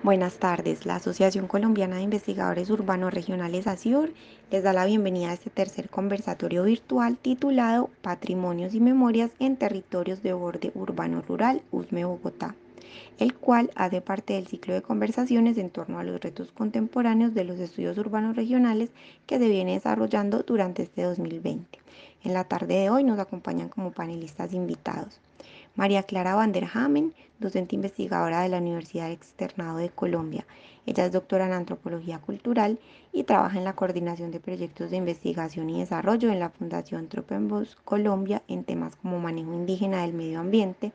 Buenas tardes. La Asociación Colombiana de Investigadores Urbanos Regionales ASIUR les da la bienvenida a este tercer conversatorio virtual titulado Patrimonios y Memorias en Territorios de Borde Urbano Rural, USME Bogotá, el cual hace parte del ciclo de conversaciones en torno a los retos contemporáneos de los estudios urbanos regionales que se viene desarrollando durante este 2020. En la tarde de hoy nos acompañan como panelistas invitados María Clara Vanderhamen, docente investigadora de la Universidad Externado de Colombia. Ella es doctora en antropología cultural y trabaja en la coordinación de proyectos de investigación y desarrollo en la Fundación Tropenbos Colombia en temas como manejo indígena del medio ambiente,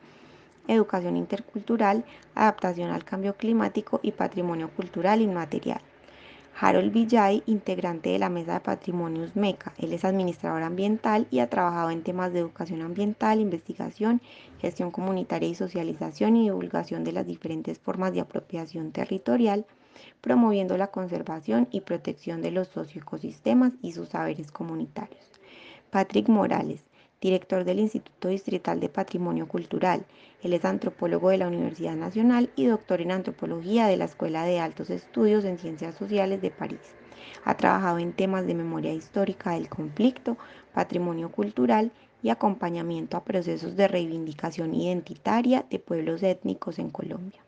educación intercultural, adaptación al cambio climático y patrimonio cultural inmaterial. Harold Villay, integrante de la Mesa de Patrimonios MECA. Él es administrador ambiental y ha trabajado en temas de educación ambiental, investigación, gestión comunitaria y socialización y divulgación de las diferentes formas de apropiación territorial, promoviendo la conservación y protección de los socioecosistemas y sus saberes comunitarios. Patrick Morales, director del Instituto Distrital de Patrimonio Cultural. Él es antropólogo de la Universidad Nacional y doctor en antropología de la Escuela de Altos Estudios en Ciencias Sociales de París. Ha trabajado en temas de memoria histórica del conflicto, patrimonio cultural y acompañamiento a procesos de reivindicación identitaria de pueblos étnicos en Colombia.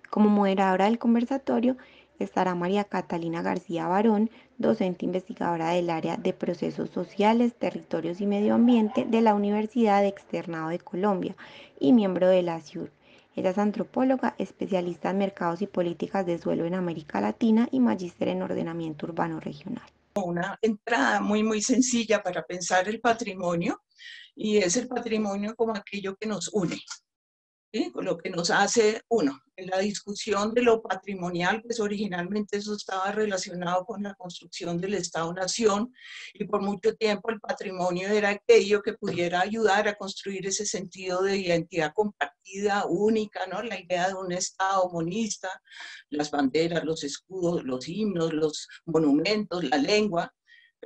Como moderadora del conversatorio estará María Catalina García Barón, docente investigadora del área de procesos sociales, territorios y medio ambiente de la Universidad Externado de Colombia y miembro de la ASIUR. Ella es antropóloga, especialista en mercados y políticas de suelo en América Latina y magíster en ordenamiento urbano regional. Una entrada muy sencilla para pensar el patrimonio, y es el patrimonio como aquello que nos une, ¿sí? Con lo que nos hace uno. En la discusión de lo patrimonial, pues originalmente eso estaba relacionado con la construcción del Estado-Nación, y por mucho tiempo el patrimonio era aquello que pudiera ayudar a construir ese sentido de identidad compartida, única, ¿no? La idea de un Estado monista, las banderas, los escudos, los himnos, los monumentos, la lengua.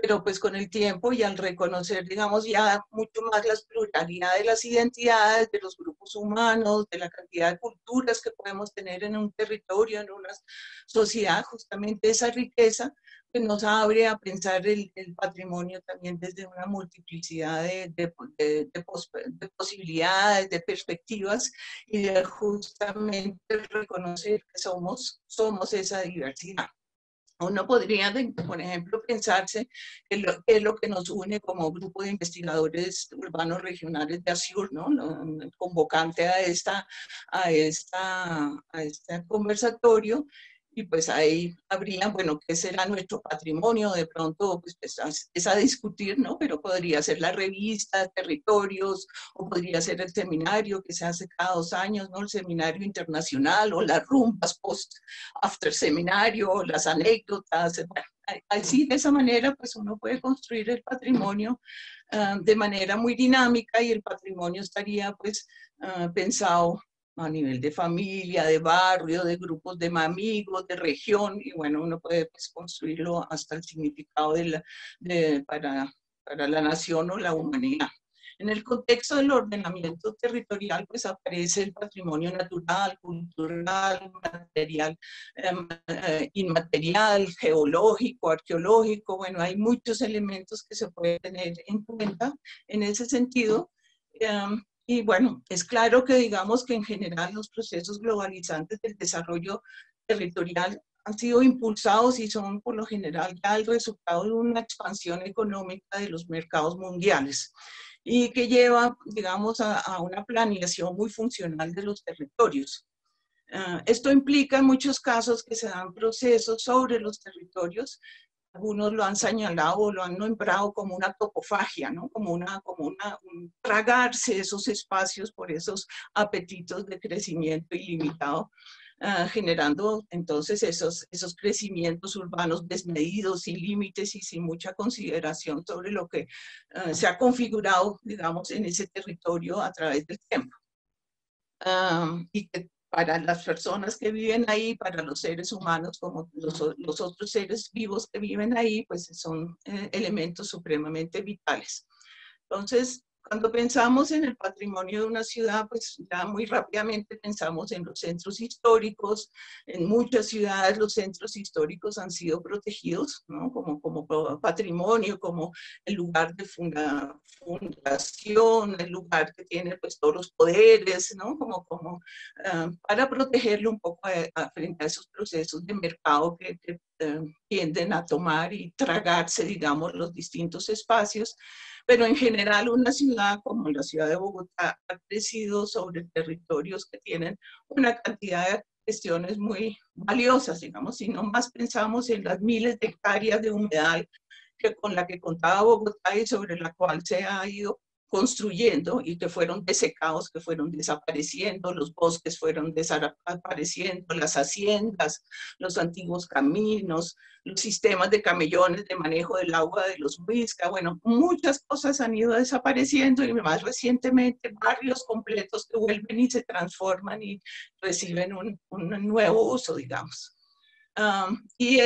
Pero pues con el tiempo y al reconocer, digamos, ya mucho más la pluralidad de las identidades, de los grupos humanos, de la cantidad de culturas que podemos tener en un territorio, en una sociedad, justamente esa riqueza que nos abre a pensar el patrimonio también desde una multiplicidad de posibilidades, de perspectivas, y de justamente reconocer que somos esa diversidad. Uno podría, por ejemplo, pensarse que es lo que nos une como grupo de investigadores urbanos regionales de ASIUR, ¿no? El convocante a este conversatorio. Y pues ahí habría, bueno, ¿qué será nuestro patrimonio? De pronto, pues es a discutir, ¿no? Pero podría ser la revista Territorios, o podría ser el seminario que se hace cada 2 años, ¿no? El seminario internacional, o las rumbas after seminario, las anécdotas. Bueno, así de esa manera pues uno puede construir el patrimonio de manera muy dinámica, y el patrimonio estaría pues pensado a nivel de familia, de barrio, de grupos de amigos, de región, y bueno, uno puede pues construirlo hasta el significado para la nación o la humanidad. En el contexto del ordenamiento territorial, pues aparece el patrimonio natural, cultural, material, inmaterial, geológico, arqueológico. Bueno, hay muchos elementos que se pueden tener en cuenta en ese sentido. Y bueno, es claro que digamos que en general los procesos globalizantes del desarrollo territorial han sido impulsados y son por lo general ya el resultado de una expansión económica de los mercados mundiales, y que lleva, digamos, a una planeación muy funcional de los territorios. Esto implica en muchos casos que se dan procesos sobre los territorios. Algunos lo han señalado o lo han nombrado como una topofagia, ¿no? Un tragarse esos espacios por esos apetitos de crecimiento ilimitado, generando entonces esos crecimientos urbanos desmedidos, sin límites y sin mucha consideración sobre lo que se ha configurado, digamos, en ese territorio a través del tiempo. Y que para las personas que viven ahí, para los seres humanos, como los otros seres vivos que viven ahí, pues son elementos supremamente vitales. Entonces, Cuando pensamos en el patrimonio de una ciudad, pues ya muy rápidamente pensamos en los centros históricos. En muchas ciudades los centros históricos han sido protegidos, ¿no? Como patrimonio, como el lugar de fundación, el lugar que tiene pues todos los poderes, ¿no? Para protegerlo un poco frente a esos procesos de mercado que tienden a tomar y tragarse, digamos, los distintos espacios. Pero en general una ciudad como la ciudad de Bogotá ha crecido sobre territorios que tienen una cantidad de cuestiones muy valiosas, digamos, si no más pensamos en las miles de hectáreas de humedal con la que contaba Bogotá y sobre la cual se ha ido construyendo y que fueron desecados, que fueron desapareciendo, los bosques fueron desapareciendo, las haciendas, los antiguos caminos, los sistemas de camellones de manejo del agua de los Huisca, bueno, muchas cosas han ido desapareciendo y más recientemente barrios completos que vuelven y se transforman y reciben un nuevo uso, digamos. Y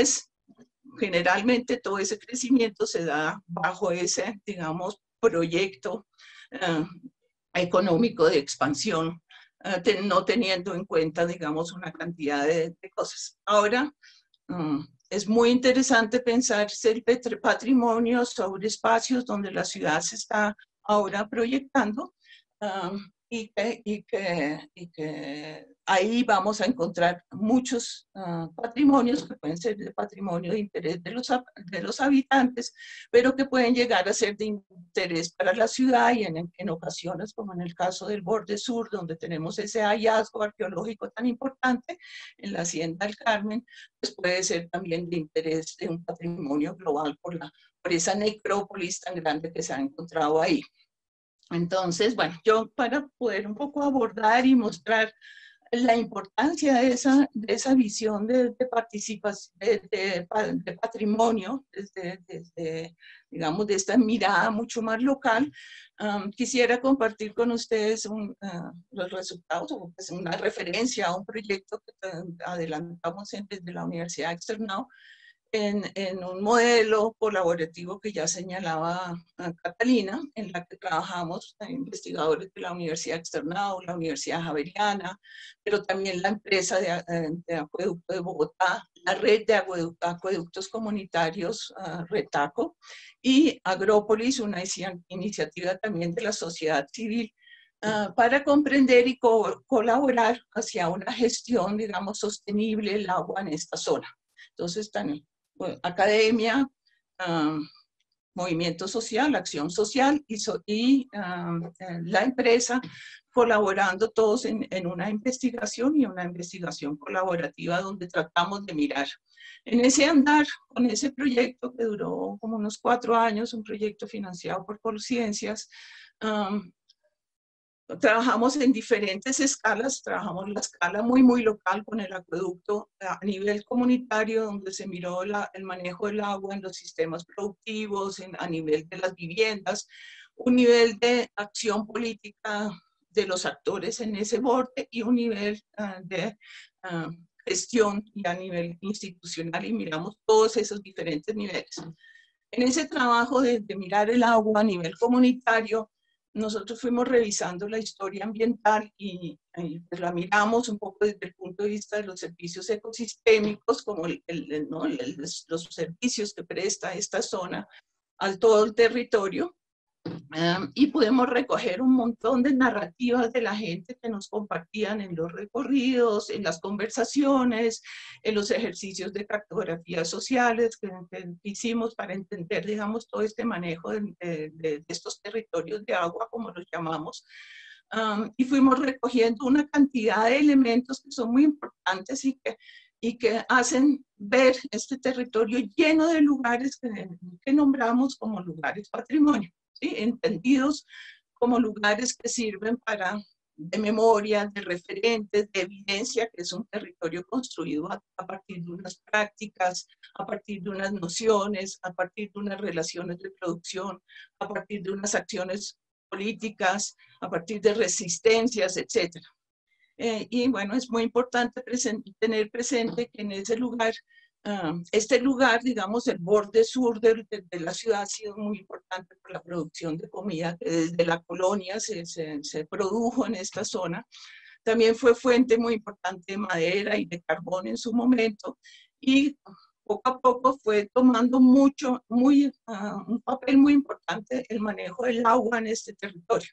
generalmente todo ese crecimiento se da bajo ese, digamos, proyecto económico de expansión, no teniendo en cuenta, digamos, una cantidad de cosas. Ahora, es muy interesante pensarse el patrimonio sobre espacios donde la ciudad se está ahora proyectando y que ahí vamos a encontrar muchos patrimonios que pueden ser de patrimonio de interés de los habitantes, pero que pueden llegar a ser de interés para la ciudad y en ocasiones, como en el caso del borde sur, donde tenemos ese hallazgo arqueológico tan importante en la Hacienda del Carmen, pues puede ser también de interés de un patrimonio global por esa necrópolis tan grande que se ha encontrado ahí. Entonces, bueno, yo para poder un poco abordar y mostrar la importancia de esa visión de participación, de patrimonio, digamos, de esta mirada mucho más local, quisiera compartir con ustedes los resultados, o pues una referencia a un proyecto que adelantamos desde la Universidad Externado, en un modelo colaborativo que ya señalaba Catalina, en la que trabajamos investigadores de la Universidad Externado, la Universidad Javeriana, pero también la empresa de acueducto de Bogotá, la red de acueductos comunitarios Retaco, y Agrópolis, una iniciativa también de la sociedad civil, para comprender y colaborar hacia una gestión, digamos, sostenible del agua en esta zona. Entonces, academia, movimiento social, acción social y la empresa colaborando todos en una investigación y una investigación colaborativa donde tratamos de mirar. En ese andar, con ese proyecto que duró como unos 4 años, un proyecto financiado por Colciencias, trabajamos en diferentes escalas, trabajamos la escala muy local con el acueducto a nivel comunitario, donde se miró el manejo del agua en los sistemas productivos, a nivel de las viviendas, un nivel de acción política de los actores en ese borde y un nivel de gestión y a nivel institucional, y miramos todos esos diferentes niveles. En ese trabajo de mirar el agua a nivel comunitario, nosotros fuimos revisando la historia ambiental y pues la miramos un poco desde el punto de vista de los servicios ecosistémicos, como los servicios que presta esta zona al todo el territorio. Y podemos recoger un montón de narrativas de la gente que nos compartían en los recorridos, en las conversaciones, en los ejercicios de cartografías sociales que hicimos para entender, digamos, todo este manejo de estos territorios de agua, como los llamamos. Y fuimos recogiendo una cantidad de elementos que son muy importantes y que hacen ver este territorio lleno de lugares que nombramos como lugares patrimonio. ¿Sí? Entendidos como lugares que sirven de memoria, de referentes, de evidencia, que es un territorio construido a partir de unas prácticas, a partir de unas nociones, a partir de unas relaciones de producción, a partir de unas acciones políticas, a partir de resistencias, etc. Y bueno, es muy importante tener presente que en ese lugar Este lugar, digamos, el borde sur de la ciudad ha sido muy importante por la producción de comida que desde la colonia se produjo en esta zona. También fue fuente muy importante de madera y de carbón en su momento y poco a poco fue tomando un papel muy importante el manejo del agua en este territorio.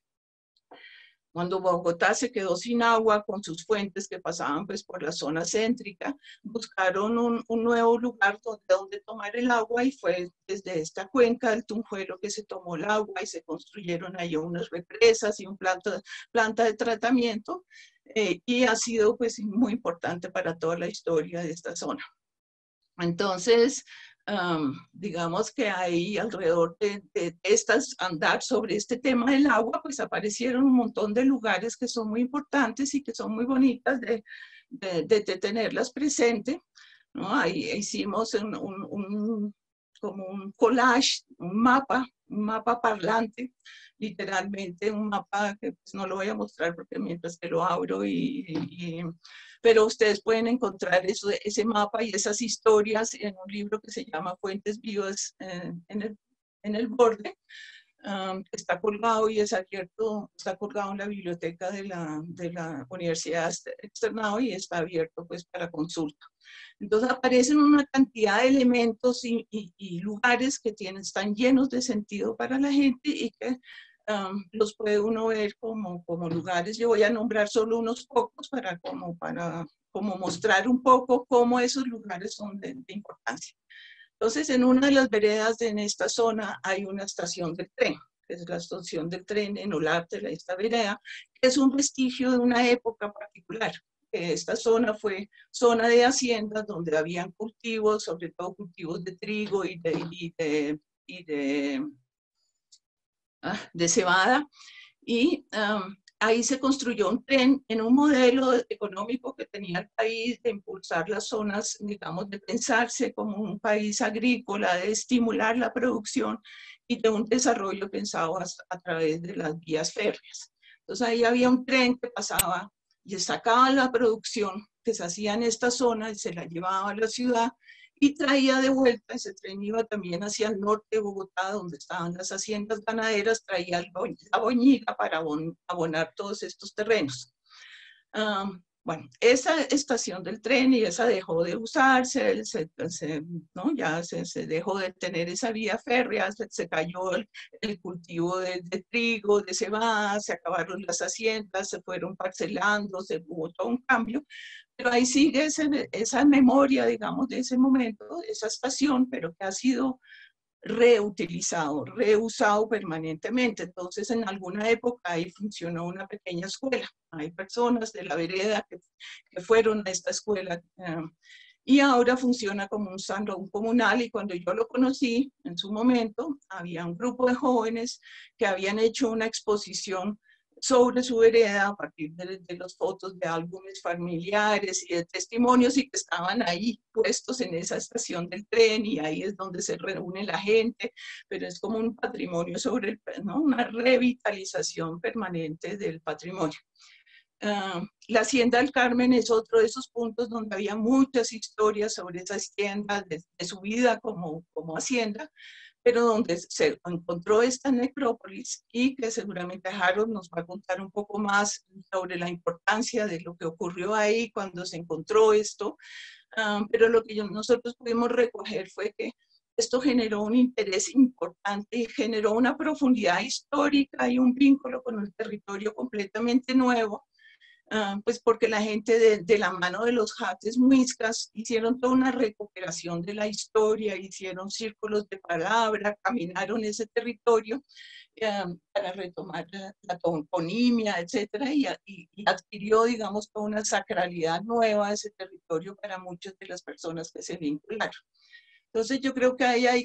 Cuando Bogotá se quedó sin agua con sus fuentes que pasaban pues por la zona céntrica, buscaron un nuevo lugar donde tomar el agua y fue desde esta cuenca del Tunjuelo que se tomó el agua y se construyeron ahí unas represas y un planta de tratamiento y ha sido pues muy importante para toda la historia de esta zona. Entonces, digamos que ahí alrededor de estas, andar sobre este tema del agua, pues aparecieron un montón de lugares que son muy importantes y que son muy bonitas de tenerlas presente, ¿no? Ahí hicimos como un collage, un mapa parlante, literalmente un mapa que pues, no lo voy a mostrar porque mientras que lo abro pero ustedes pueden encontrar ese mapa y esas historias en un libro que se llama Fuentes Vivas en el borde, que está colgado y es abierto, está colgado en la biblioteca de la Universidad Externado y está abierto pues para consulta. Entonces aparecen una cantidad de elementos y lugares que están llenos de sentido para la gente y que los puede uno ver como lugares. Yo voy a nombrar solo unos pocos para mostrar un poco cómo esos lugares son de importancia. Entonces, en una de las veredas en esta zona hay una estación del tren, que es la estación del tren en Olarte, esta vereda, que es un vestigio de una época particular. Esta zona fue zona de haciendas donde habían cultivos, sobre todo cultivos de trigo y de cebada, y ahí se construyó un tren en un modelo económico que tenía el país de impulsar las zonas, digamos, de pensarse como un país agrícola, de estimular la producción y de un desarrollo pensado a través de las vías férreas. Entonces ahí había un tren que pasaba y sacaba la producción que se hacía en esta zona y se la llevaba a la ciudad y traía de vuelta, ese tren iba también hacia el norte de Bogotá, donde estaban las haciendas ganaderas, traía la boñiga para abonar todos estos terrenos. Bueno, esa estación del tren y esa dejó de usarse, ¿no? Ya se dejó de tener esa vía férrea, se cayó el cultivo de trigo, de cebada, se acabaron las haciendas, se fueron parcelando, hubo todo un cambio, pero ahí sigue esa memoria, digamos, de ese momento, esa estación, pero que ha sido reutilizado, reusado permanentemente. Entonces, en alguna época ahí funcionó una pequeña escuela. Hay personas de la vereda que fueron a esta escuela y ahora funciona como un salón comunal. Y cuando yo lo conocí, en su momento, había un grupo de jóvenes que habían hecho una exposición sobre su vereda a partir de las fotos de álbumes familiares y de testimonios y que estaban ahí puestos en esa estación del tren y ahí es donde se reúne la gente, pero es como un patrimonio sobre ¿no? Una revitalización permanente del patrimonio. La Hacienda del Carmen es otro de esos puntos donde había muchas historias sobre esas tiendas de su vida como hacienda, pero donde se encontró esta necrópolis y que seguramente Harold nos va a contar un poco más sobre la importancia de lo que ocurrió ahí cuando se encontró esto, pero lo que nosotros pudimos recoger fue que esto generó un interés importante y generó una profundidad histórica y un vínculo con el territorio completamente nuevo, pues porque la gente de la mano de los jates muiscas hicieron toda una recuperación de la historia, hicieron círculos de palabra, caminaron ese territorio para retomar la toponimia, etcétera, y adquirió, digamos, toda una sacralidad nueva a ese territorio para muchas de las personas que se vincularon. Entonces yo creo que ahí hay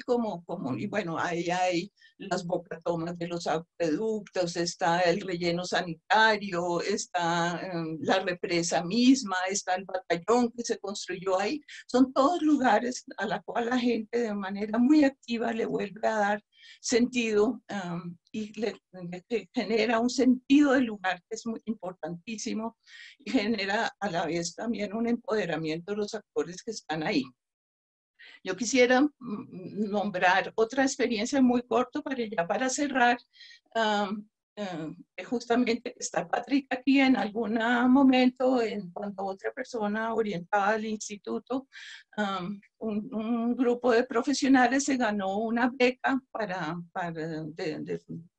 y bueno, ahí hay las bocatomas de los acueductos, está el relleno sanitario, está la represa misma, está el batallón que se construyó ahí. Son todos lugares a la cual la gente de manera muy activa le vuelve a dar sentido y le genera un sentido del lugar que es muy importantísimo y genera a la vez también un empoderamiento de los actores que están ahí. Yo quisiera nombrar otra experiencia muy corta para cerrar. Justamente está Patrick aquí en algún momento, cuando otra persona orientada al instituto, un grupo de profesionales se ganó una beca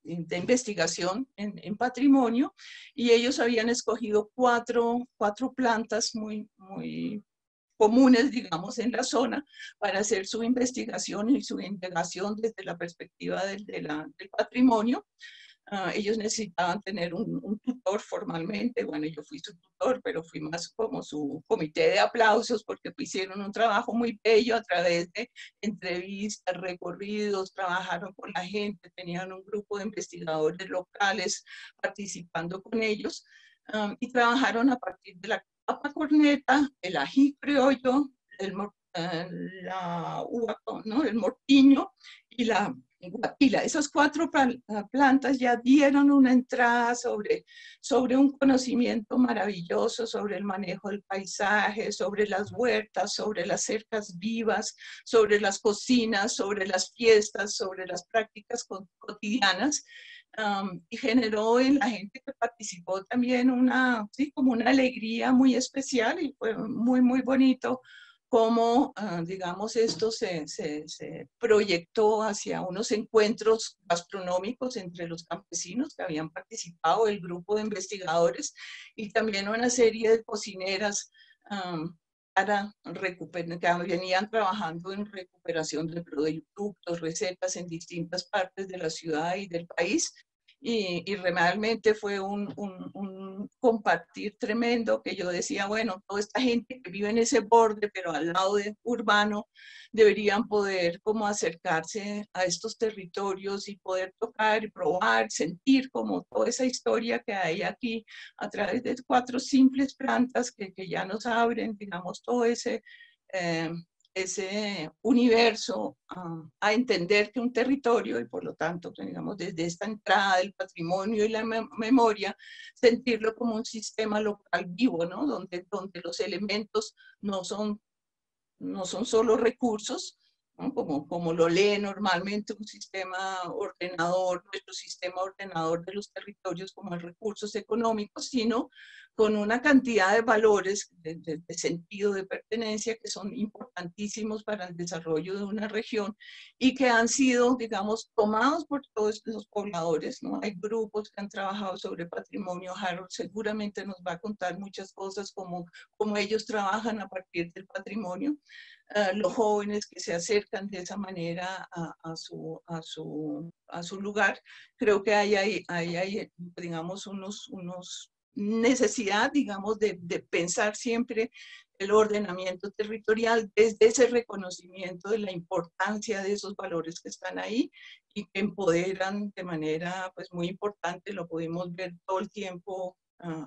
de investigación en patrimonio, y ellos habían escogido cuatro plantas muy comunes, digamos, en la zona para hacer su investigación y su integración desde la perspectiva del patrimonio. Ellos necesitaban tener un tutor formalmente. Bueno, yo fui su tutor, pero fui más como su comité de aplausos, porque hicieron un trabajo muy bello a través de entrevistas, recorridos, trabajaron con la gente, tenían un grupo de investigadores locales participando con ellos, y trabajaron a partir de la papa corneta, el ají criollo, la uva, ¿no?, el mortiño y la guapila. Esas cuatro plantas ya dieron una entrada sobre un conocimiento maravilloso sobre el manejo del paisaje, sobre las huertas, sobre las cercas vivas, sobre las cocinas, sobre las fiestas, sobre las prácticas cotidianas. Y generó en la gente que participó también como una alegría muy especial, y fue muy bonito cómo, digamos, esto se proyectó hacia unos encuentros gastronómicos entre los campesinos que habían participado, el grupo de investigadores, y también una serie de cocineras para recuperar, que venían trabajando en recuperación de productos, recetas en distintas partes de la ciudad y del país. Y realmente fue un compartir tremendo, que yo decía, bueno, toda esta gente que vive en ese borde, pero al lado de urbano, deberían poder como acercarse a estos territorios y poder tocar y probar, sentir como toda esa historia que hay aquí a través de cuatro simples plantas que ya nos abren, digamos, todo ese universo, a entender que un territorio, y por lo tanto, digamos, desde esta entrada del patrimonio y la memoria, sentirlo como un sistema local vivo, ¿no?, donde los elementos no son solo recursos, ¿no?, como lo lee normalmente un sistema ordenador, nuestro sistema ordenador de los territorios como recursos económicos, sino con una cantidad de valores de sentido de pertenencia que son importantísimos para el desarrollo de una región, y que han sido, digamos, tomados por todos los pobladores, ¿no? Hay grupos que han trabajado sobre patrimonio. Harold seguramente nos va a contar muchas cosas como ellos trabajan a partir del patrimonio. Los jóvenes que se acercan de esa manera a su lugar. Creo que hay digamos, unos necesidad, digamos, de pensar siempre el ordenamiento territorial desde ese reconocimiento de la importancia de esos valores que están ahí y que empoderan de manera, pues, muy importante. Lo pudimos ver todo el tiempo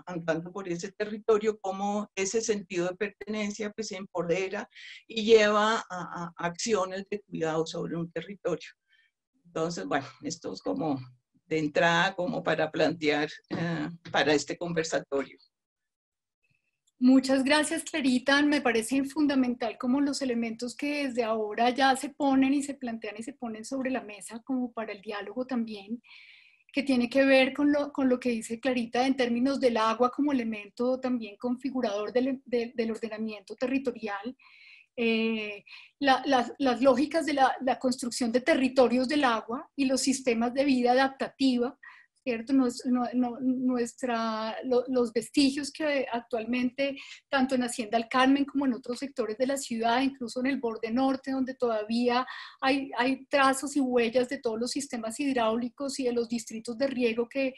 andando por ese territorio, cómo ese sentido de pertenencia, pues, se empodera y lleva a acciones de cuidado sobre un territorio. Entonces, bueno, esto es como de entrada, como para plantear para este conversatorio. Muchas gracias, Clarita. Me parece fundamental como los elementos que desde ahora ya se ponen y se plantean y se ponen sobre la mesa como para el diálogo también, que tiene que ver con lo que dice Clarita en términos del agua como elemento también configurador del ordenamiento territorial. Las lógicas de la construcción de territorios del agua y los sistemas de vida adaptativa, ¿cierto? Los vestigios que actualmente, tanto en Hacienda El Carmen como en otros sectores de la ciudad, incluso en el borde norte, donde todavía hay trazos y huellas de todos los sistemas hidráulicos y de los distritos de riego que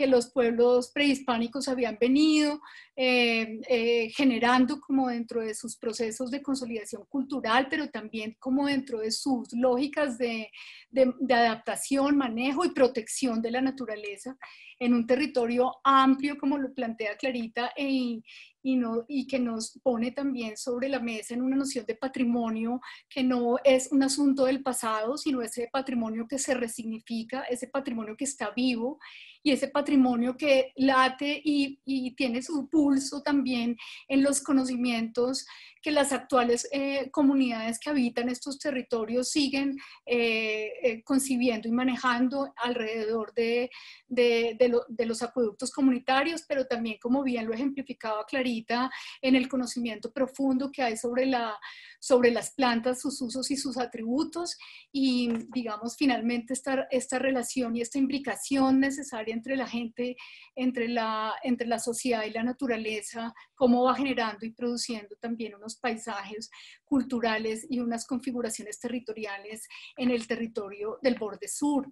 los pueblos prehispánicos habían venido generando como dentro de sus procesos de consolidación cultural, pero también como dentro de sus lógicas de adaptación, manejo y protección de la naturaleza en un territorio amplio, como lo plantea Clarita, y y que nos pone también sobre la mesa en una noción de patrimonio que no es un asunto del pasado, sino ese patrimonio que se resignifica, ese patrimonio que está vivo y ese patrimonio que late y tiene su pulso también en los conocimientos que las actuales comunidades que habitan estos territorios siguen concibiendo y manejando alrededor de los acueductos comunitarios, pero también, como bien lo ejemplificaba Clarita, en el conocimiento profundo que hay sobre las plantas, sus usos y sus atributos, y digamos finalmente esta relación y esta imbricación necesaria entre la gente, entre la sociedad y la naturaleza, cómo va generando y produciendo también unos paisajes culturales y unas configuraciones territoriales en el territorio del borde sur.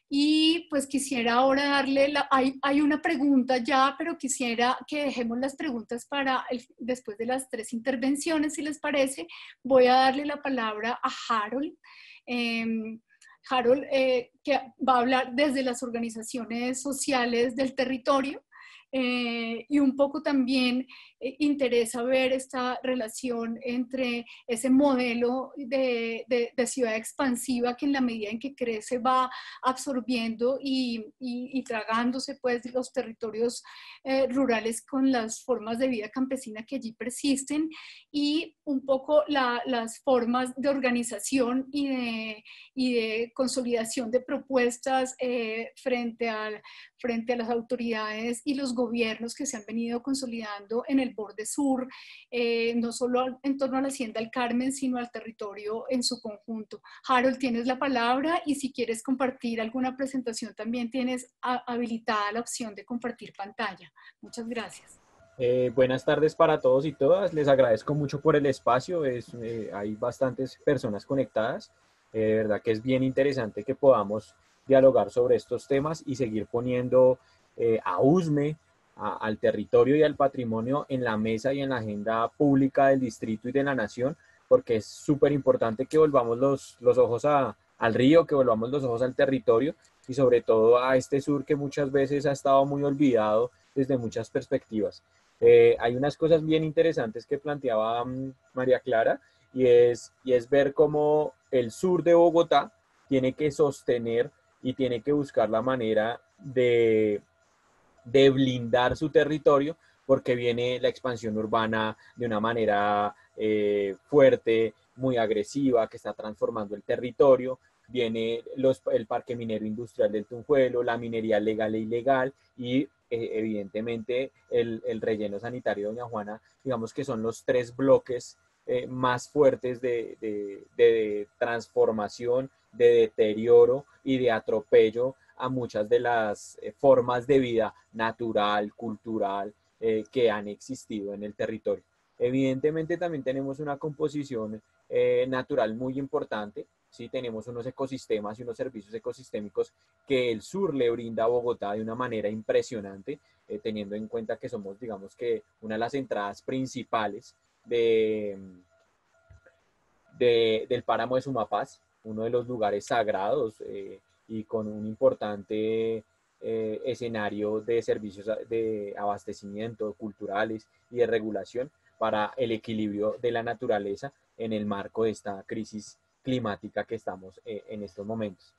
Y pues quisiera ahora darle, hay una pregunta ya, pero quisiera que dejemos las preguntas para después de las 3 intervenciones, si les parece. Voy a darle la palabra a Harold. Harold, que va a hablar desde las organizaciones sociales del territorio. Y un poco también interesa ver esta relación entre ese modelo de ciudad expansiva que en la medida en que crece va absorbiendo y tragándose pues los territorios rurales con las formas de vida campesina que allí persisten, y un poco las formas de organización y de consolidación de propuestas frente a las autoridades y los gobiernos que se han venido consolidando en el borde sur, no solo en torno a la Hacienda del Carmen, sino al territorio en su conjunto. Harold, tienes la palabra, y si quieres compartir alguna presentación también tienes habilitada la opción de compartir pantalla. Muchas gracias. Buenas tardes para todos y todas. Les agradezco mucho por el espacio. Hay bastantes personas conectadas. De verdad que es bien interesante que podamos dialogar sobre estos temas y seguir poniendo a USME, al territorio y al patrimonio en la mesa y en la agenda pública del distrito y de la nación, porque es súper importante que volvamos los ojos al río, que volvamos los ojos al territorio y sobre todo a este sur que muchas veces ha estado muy olvidado desde muchas perspectivas. Hay unas cosas bien interesantes que planteaba María Clara, y es ver cómo el sur de Bogotá tiene que sostener y tiene que buscar la manera de blindar su territorio, porque viene la expansión urbana de una manera fuerte, muy agresiva, que está transformando el territorio. Viene el parque minero industrial del Tunjuelo, la minería legal e ilegal y evidentemente el relleno sanitario de Doña Juana, digamos que son los 3 bloques más fuertes de transformación, de deterioro y de atropello a muchas de las formas de vida natural, cultural, que han existido en el territorio. Evidentemente también tenemos una composición natural muy importante, ¿sí? Tenemos unos ecosistemas y unos servicios ecosistémicos que el sur le brinda a Bogotá de una manera impresionante, teniendo en cuenta que somos, digamos que, una de las entradas principales del páramo de Sumapaz, uno de los lugares sagrados y con un importante escenario de servicios de abastecimiento culturales y de regulación para el equilibrio de la naturaleza en el marco de esta crisis climática que estamos en estos momentos.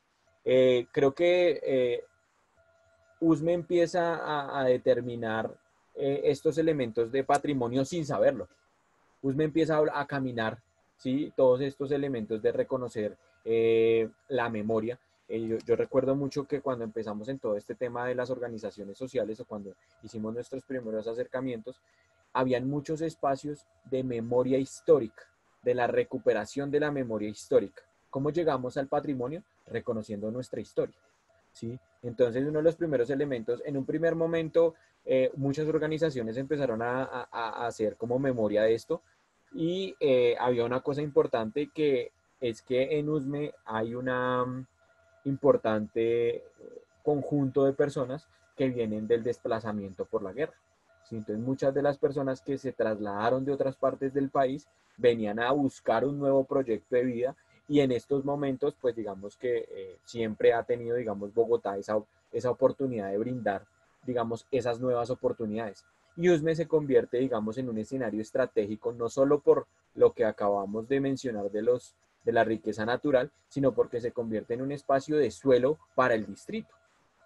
Creo que USME empieza a determinar estos elementos de patrimonio sin saberlo. USME empieza a caminar, ¿sí? Todos estos elementos de reconocer la memoria. Yo recuerdo mucho que cuando empezamos en todo este tema de las organizaciones sociales o cuando hicimos nuestros primeros acercamientos, habían muchos espacios de memoria histórica, de la recuperación de la memoria histórica. ¿Cómo llegamos al patrimonio? Reconociendo nuestra historia, ¿sí? Entonces, uno de los primeros elementos, en un primer momento, muchas organizaciones empezaron a hacer como memoria de esto, y había una cosa importante, que es que en USME hay una importante conjunto de personas que vienen del desplazamiento por la guerra, ¿sí? Entonces, muchas de las personas que se trasladaron de otras partes del país venían a buscar un nuevo proyecto de vida, y en estos momentos, pues digamos que siempre ha tenido, digamos, Bogotá esa oportunidad de brindar, digamos, esas nuevas oportunidades. y Usme se convierte, digamos, en un escenario estratégico, no solo por lo que acabamos de mencionar de la riqueza natural, sino porque se convierte en un espacio de suelo para el distrito,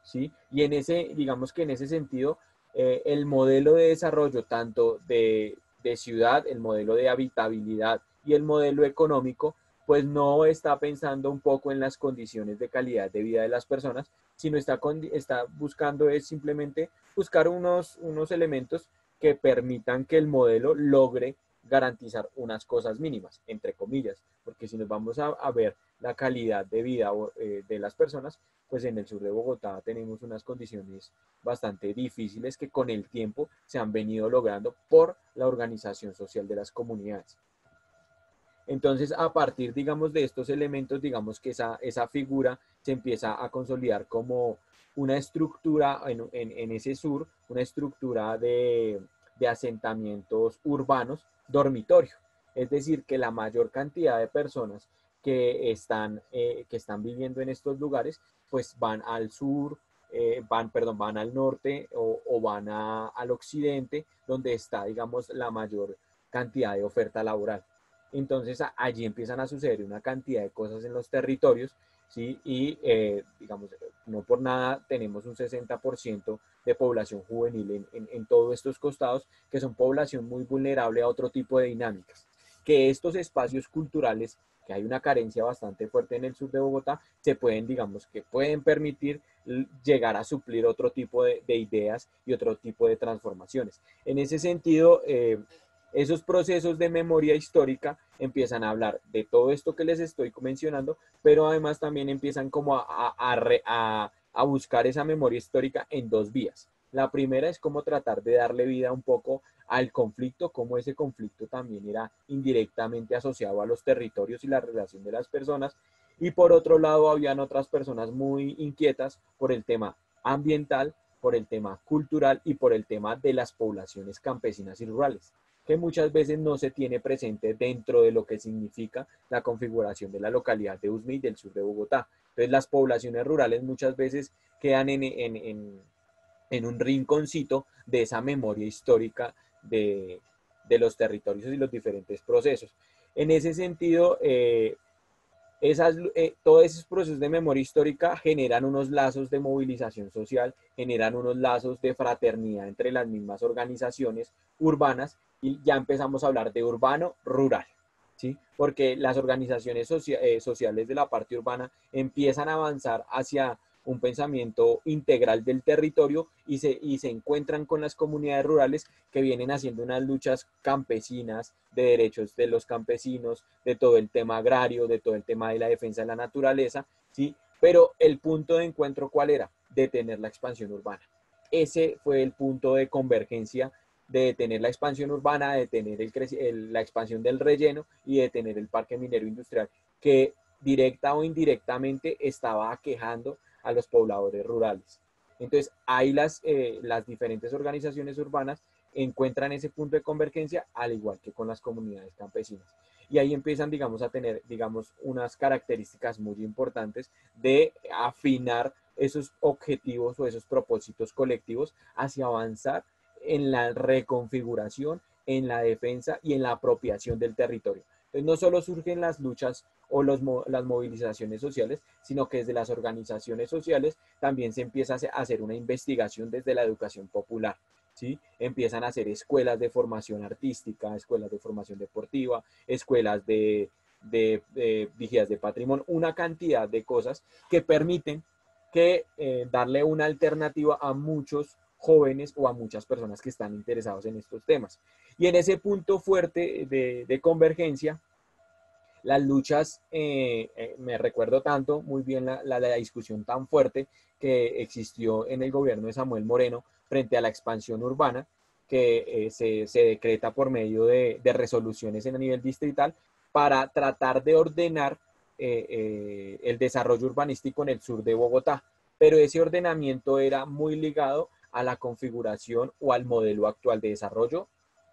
¿sí? Y digamos que en ese sentido, el modelo de desarrollo tanto de ciudad, el modelo de habitabilidad y el modelo económico, pues no está pensando un poco en las condiciones de calidad de vida de las personas, sino está buscando es simplemente buscar unos elementos que permitan que el modelo logre garantizar unas cosas mínimas, entre comillas, porque si nos vamos a ver la calidad de vida de las personas, pues en el sur de Bogotá tenemos unas condiciones bastante difíciles que con el tiempo se han venido logrando por la organización social de las comunidades. Entonces, a partir, digamos, de estos elementos, digamos que esa figura se empieza a consolidar como una estructura en ese sur, una estructura de asentamientos urbanos, dormitorio. Es decir, que la mayor cantidad de personas que están viviendo en estos lugares, pues van al sur, van al norte o van al occidente, donde está, digamos, la mayor cantidad de oferta laboral. Entonces allí empiezan a suceder una cantidad de cosas en los territorios, ¿sí? Y digamos, no por nada tenemos un 60% de población juvenil en todos estos costados, que son población muy vulnerable a otro tipo de dinámicas. Que estos espacios culturales, que hay una carencia bastante fuerte en el sur de Bogotá, se pueden, digamos, que pueden permitir llegar a suplir otro tipo de ideas y otro tipo de transformaciones. En ese sentido, esos procesos de memoria histórica empiezan a hablar de todo esto que les estoy mencionando, pero además también empiezan como a buscar esa memoria histórica en dos vías. La primera es como tratar de darle vida un poco al conflicto, como ese conflicto también era indirectamente asociado a los territorios y la relación de las personas. Y por otro lado, habían otras personas muy inquietas por el tema ambiental, por el tema cultural y por el tema de las poblaciones campesinas y rurales, que muchas veces no se tiene presente dentro de lo que significa la configuración de la localidad de Usme y del sur de Bogotá. Entonces las poblaciones rurales muchas veces quedan en un rinconcito de esa memoria histórica de los territorios y los diferentes procesos. En ese sentido, todos esos procesos de memoria histórica generan unos lazos de movilización social, generan unos lazos de fraternidad entre las mismas organizaciones urbanas y ya empezamos a hablar de urbano-rural, ¿sí? Porque las organizaciones sociales de la parte urbana empiezan a avanzar hacia un pensamiento integral del territorio y se encuentran con las comunidades rurales que vienen haciendo unas luchas campesinas de derechos de los campesinos, de todo el tema agrario, de todo el tema de la defensa de la naturaleza, ¿sí? Pero el punto de encuentro, ¿cuál era? Detener la expansión urbana. Ese fue el punto de convergencia, de detener la expansión urbana, de detener la expansión del relleno y de detener el parque minero industrial, que directa o indirectamente estaba aquejando a los pobladores rurales. Entonces, ahí las diferentes organizaciones urbanas encuentran ese punto de convergencia, al igual que con las comunidades campesinas. Y ahí empiezan, digamos, a tener, digamos, unas características muy importantes de afinar esos objetivos o esos propósitos colectivos hacia avanzar en la reconfiguración, en la defensa y en la apropiación del territorio. Entonces, no solo surgen las luchas o las movilizaciones sociales, sino que desde las organizaciones sociales también se empieza a hacer una investigación desde la educación popular, ¿sí? Empiezan a hacer escuelas de formación artística, escuelas de formación deportiva, escuelas de vigilas de patrimonio, una cantidad de cosas que permiten darle una alternativa a muchos jóvenes o a muchas personas que están interesados en estos temas. Y en ese punto fuerte de convergencia, las luchas, me recuerdo tanto muy bien la discusión tan fuerte que existió en el gobierno de Samuel Moreno frente a la expansión urbana, que se decreta por medio de resoluciones en a nivel distrital para tratar de ordenar el desarrollo urbanístico en el sur de Bogotá. Pero ese ordenamiento era muy ligado a la configuración o al modelo actual de desarrollo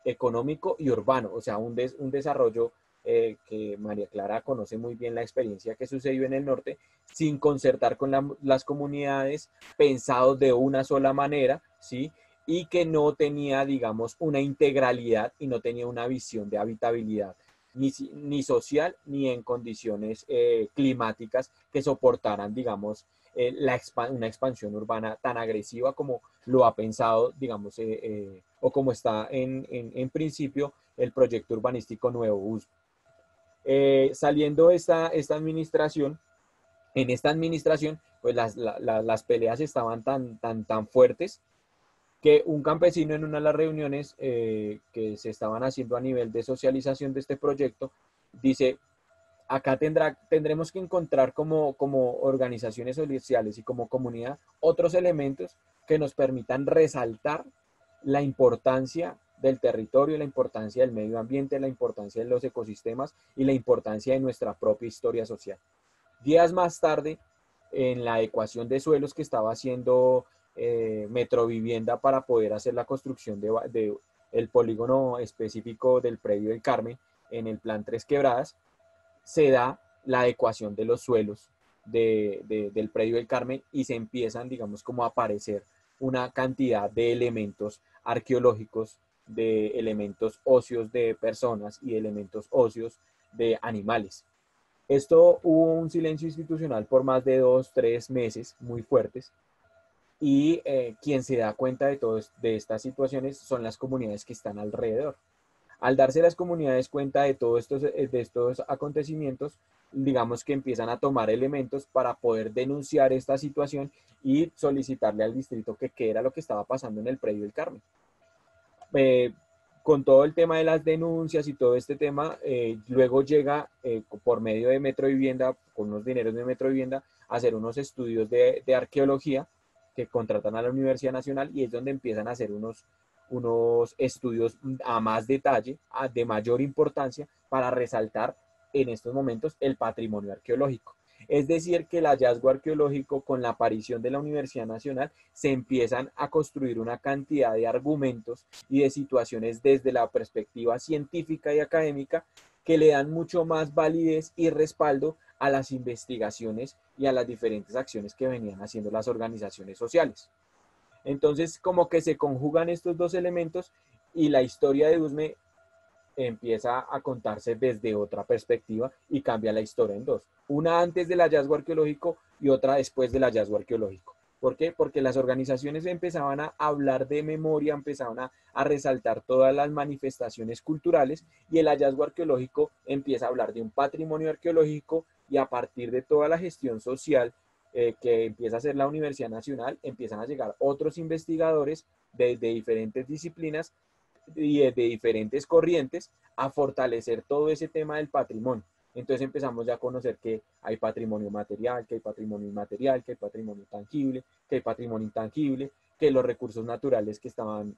económico y urbano, o sea, un desarrollo que María Clara conoce muy bien la experiencia que sucedió en el norte, sin concertar con las comunidades, pensados de una sola manera, ¿sí? y que no tenía, digamos, una integralidad y no tenía una visión de habitabilidad ni social ni en condiciones climáticas que soportaran, digamos, una expansión urbana tan agresiva como lo ha pensado, digamos, o como está en principio el proyecto urbanístico Nuevo Usme. Saliendo esta administración, en esta administración, pues las peleas estaban tan fuertes que un campesino en una de las reuniones que se estaban haciendo a nivel de socialización de este proyecto, dice, acá tendremos que encontrar como organizaciones sociales y como comunidad otros elementos que nos permitan resaltar la importancia del territorio, la importancia del medio ambiente, la importancia de los ecosistemas y la importancia de nuestra propia historia social. Días más tarde, en la ecuación de suelos que estaba haciendo Metrovivienda para poder hacer la construcción de el polígono específico del predio del Carmen en el plan Tres Quebradas, se da la adecuación de los suelos del predio del Carmen y se empiezan, digamos, como a aparecer una cantidad de elementos arqueológicos, de elementos óseos de personas y de elementos óseos de animales. Esto hubo un silencio institucional por más de 2-3 meses muy fuertes y quien se da cuenta de estas situaciones son las comunidades que están alrededor. Al darse las comunidades cuenta de todos estos acontecimientos, digamos que empiezan a tomar elementos para poder denunciar esta situación y solicitarle al distrito que qué era lo que estaba pasando en el predio del Carmen. Con todo el tema de las denuncias y todo este tema, luego llega por medio de Metrovivienda, con unos dineros de Metrovivienda, a hacer unos estudios de arqueología que contratan a la Universidad Nacional y es donde empiezan a hacer unos estudios a más detalle, de mayor importancia, para resaltar en estos momentos el patrimonio arqueológico. Es decir, que el hallazgo arqueológico con la aparición de la Universidad Nacional se empiezan a construir una cantidad de argumentos y de situaciones desde la perspectiva científica y académica que le dan mucho más validez y respaldo a las investigaciones y a las diferentes acciones que venían haciendo las organizaciones sociales. Entonces, como que se conjugan estos dos elementos y la historia de Usme empieza a contarse desde otra perspectiva y cambia la historia en dos. Una antes del hallazgo arqueológico y otra después del hallazgo arqueológico. ¿Por qué? Porque las organizaciones empezaban a hablar de memoria, empezaban a resaltar todas las manifestaciones culturales y el hallazgo arqueológico empieza a hablar de un patrimonio arqueológico y a partir de toda la gestión social que empieza a hacer la Universidad Nacional, empiezan a llegar otros investigadores de diferentes disciplinas y de diferentes corrientes a fortalecer todo ese tema del patrimonio. Entonces empezamos ya a conocer que hay patrimonio material, que hay patrimonio inmaterial, que hay patrimonio tangible, que hay patrimonio intangible, que los recursos naturales que estaban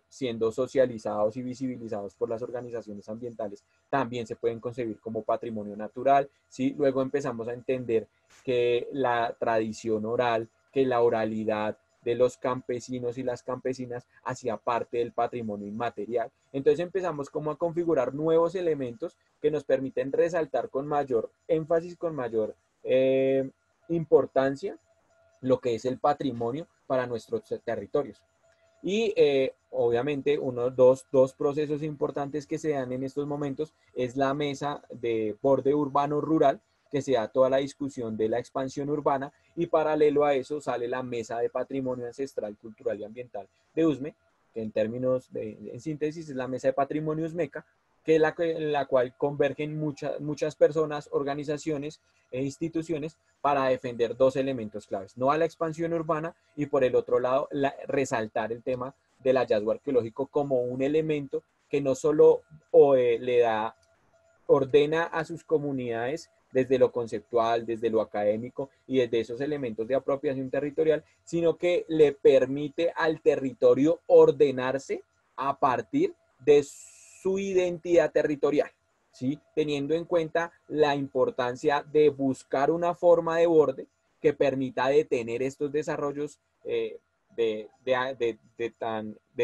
siendo socializados y visibilizados por las organizaciones ambientales también se pueden concebir como patrimonio natural, ¿sí? Luego empezamos a entender que la tradición oral, que la oralidad de los campesinos y las campesinas hacía parte del patrimonio inmaterial. Entonces empezamos como a configurar nuevos elementos que nos permiten resaltar con mayor énfasis, con mayor importancia lo que es el patrimonio para nuestros territorios. Y obviamente dos procesos importantes que se dan en estos momentos es la mesa de borde urbano rural, que se da toda la discusión de la expansión urbana y paralelo a eso sale la mesa de patrimonio ancestral, cultural y ambiental de Usme, que en términos en síntesis es la mesa de patrimonio usmeca, que es la cual convergen muchas personas, organizaciones e instituciones para defender dos elementos claves, no a la expansión urbana y por el otro lado resaltar el tema del hallazgo arqueológico como un elemento que no solo ordena a sus comunidades desde lo conceptual, desde lo académico y desde esos elementos de apropiación territorial, sino que le permite al territorio ordenarse a partir de su identidad territorial, ¿sí? Teniendo en cuenta la importancia de buscar una forma de borde que permita detener estos desarrollos de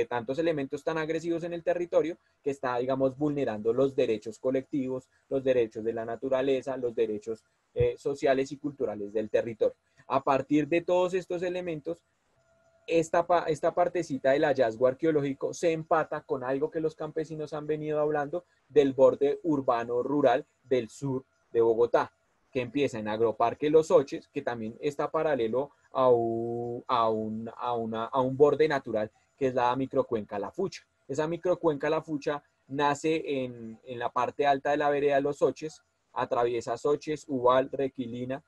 tantos elementos tan agresivos en el territorio que está, digamos, vulnerando los derechos colectivos, los derechos de la naturaleza, los derechos sociales y culturales del territorio. A partir de todos estos elementos, esta partecita del hallazgo arqueológico se empata con algo que los campesinos han venido hablando del borde urbano rural del sur de Bogotá, que empieza en Agroparque Los Soches, que también está paralelo a un borde natural, que es la microcuenca La Fucha. Esa microcuenca La Fucha nace en la parte alta de la vereda de Los Soches, atraviesa Soches, Ubal, Requilina,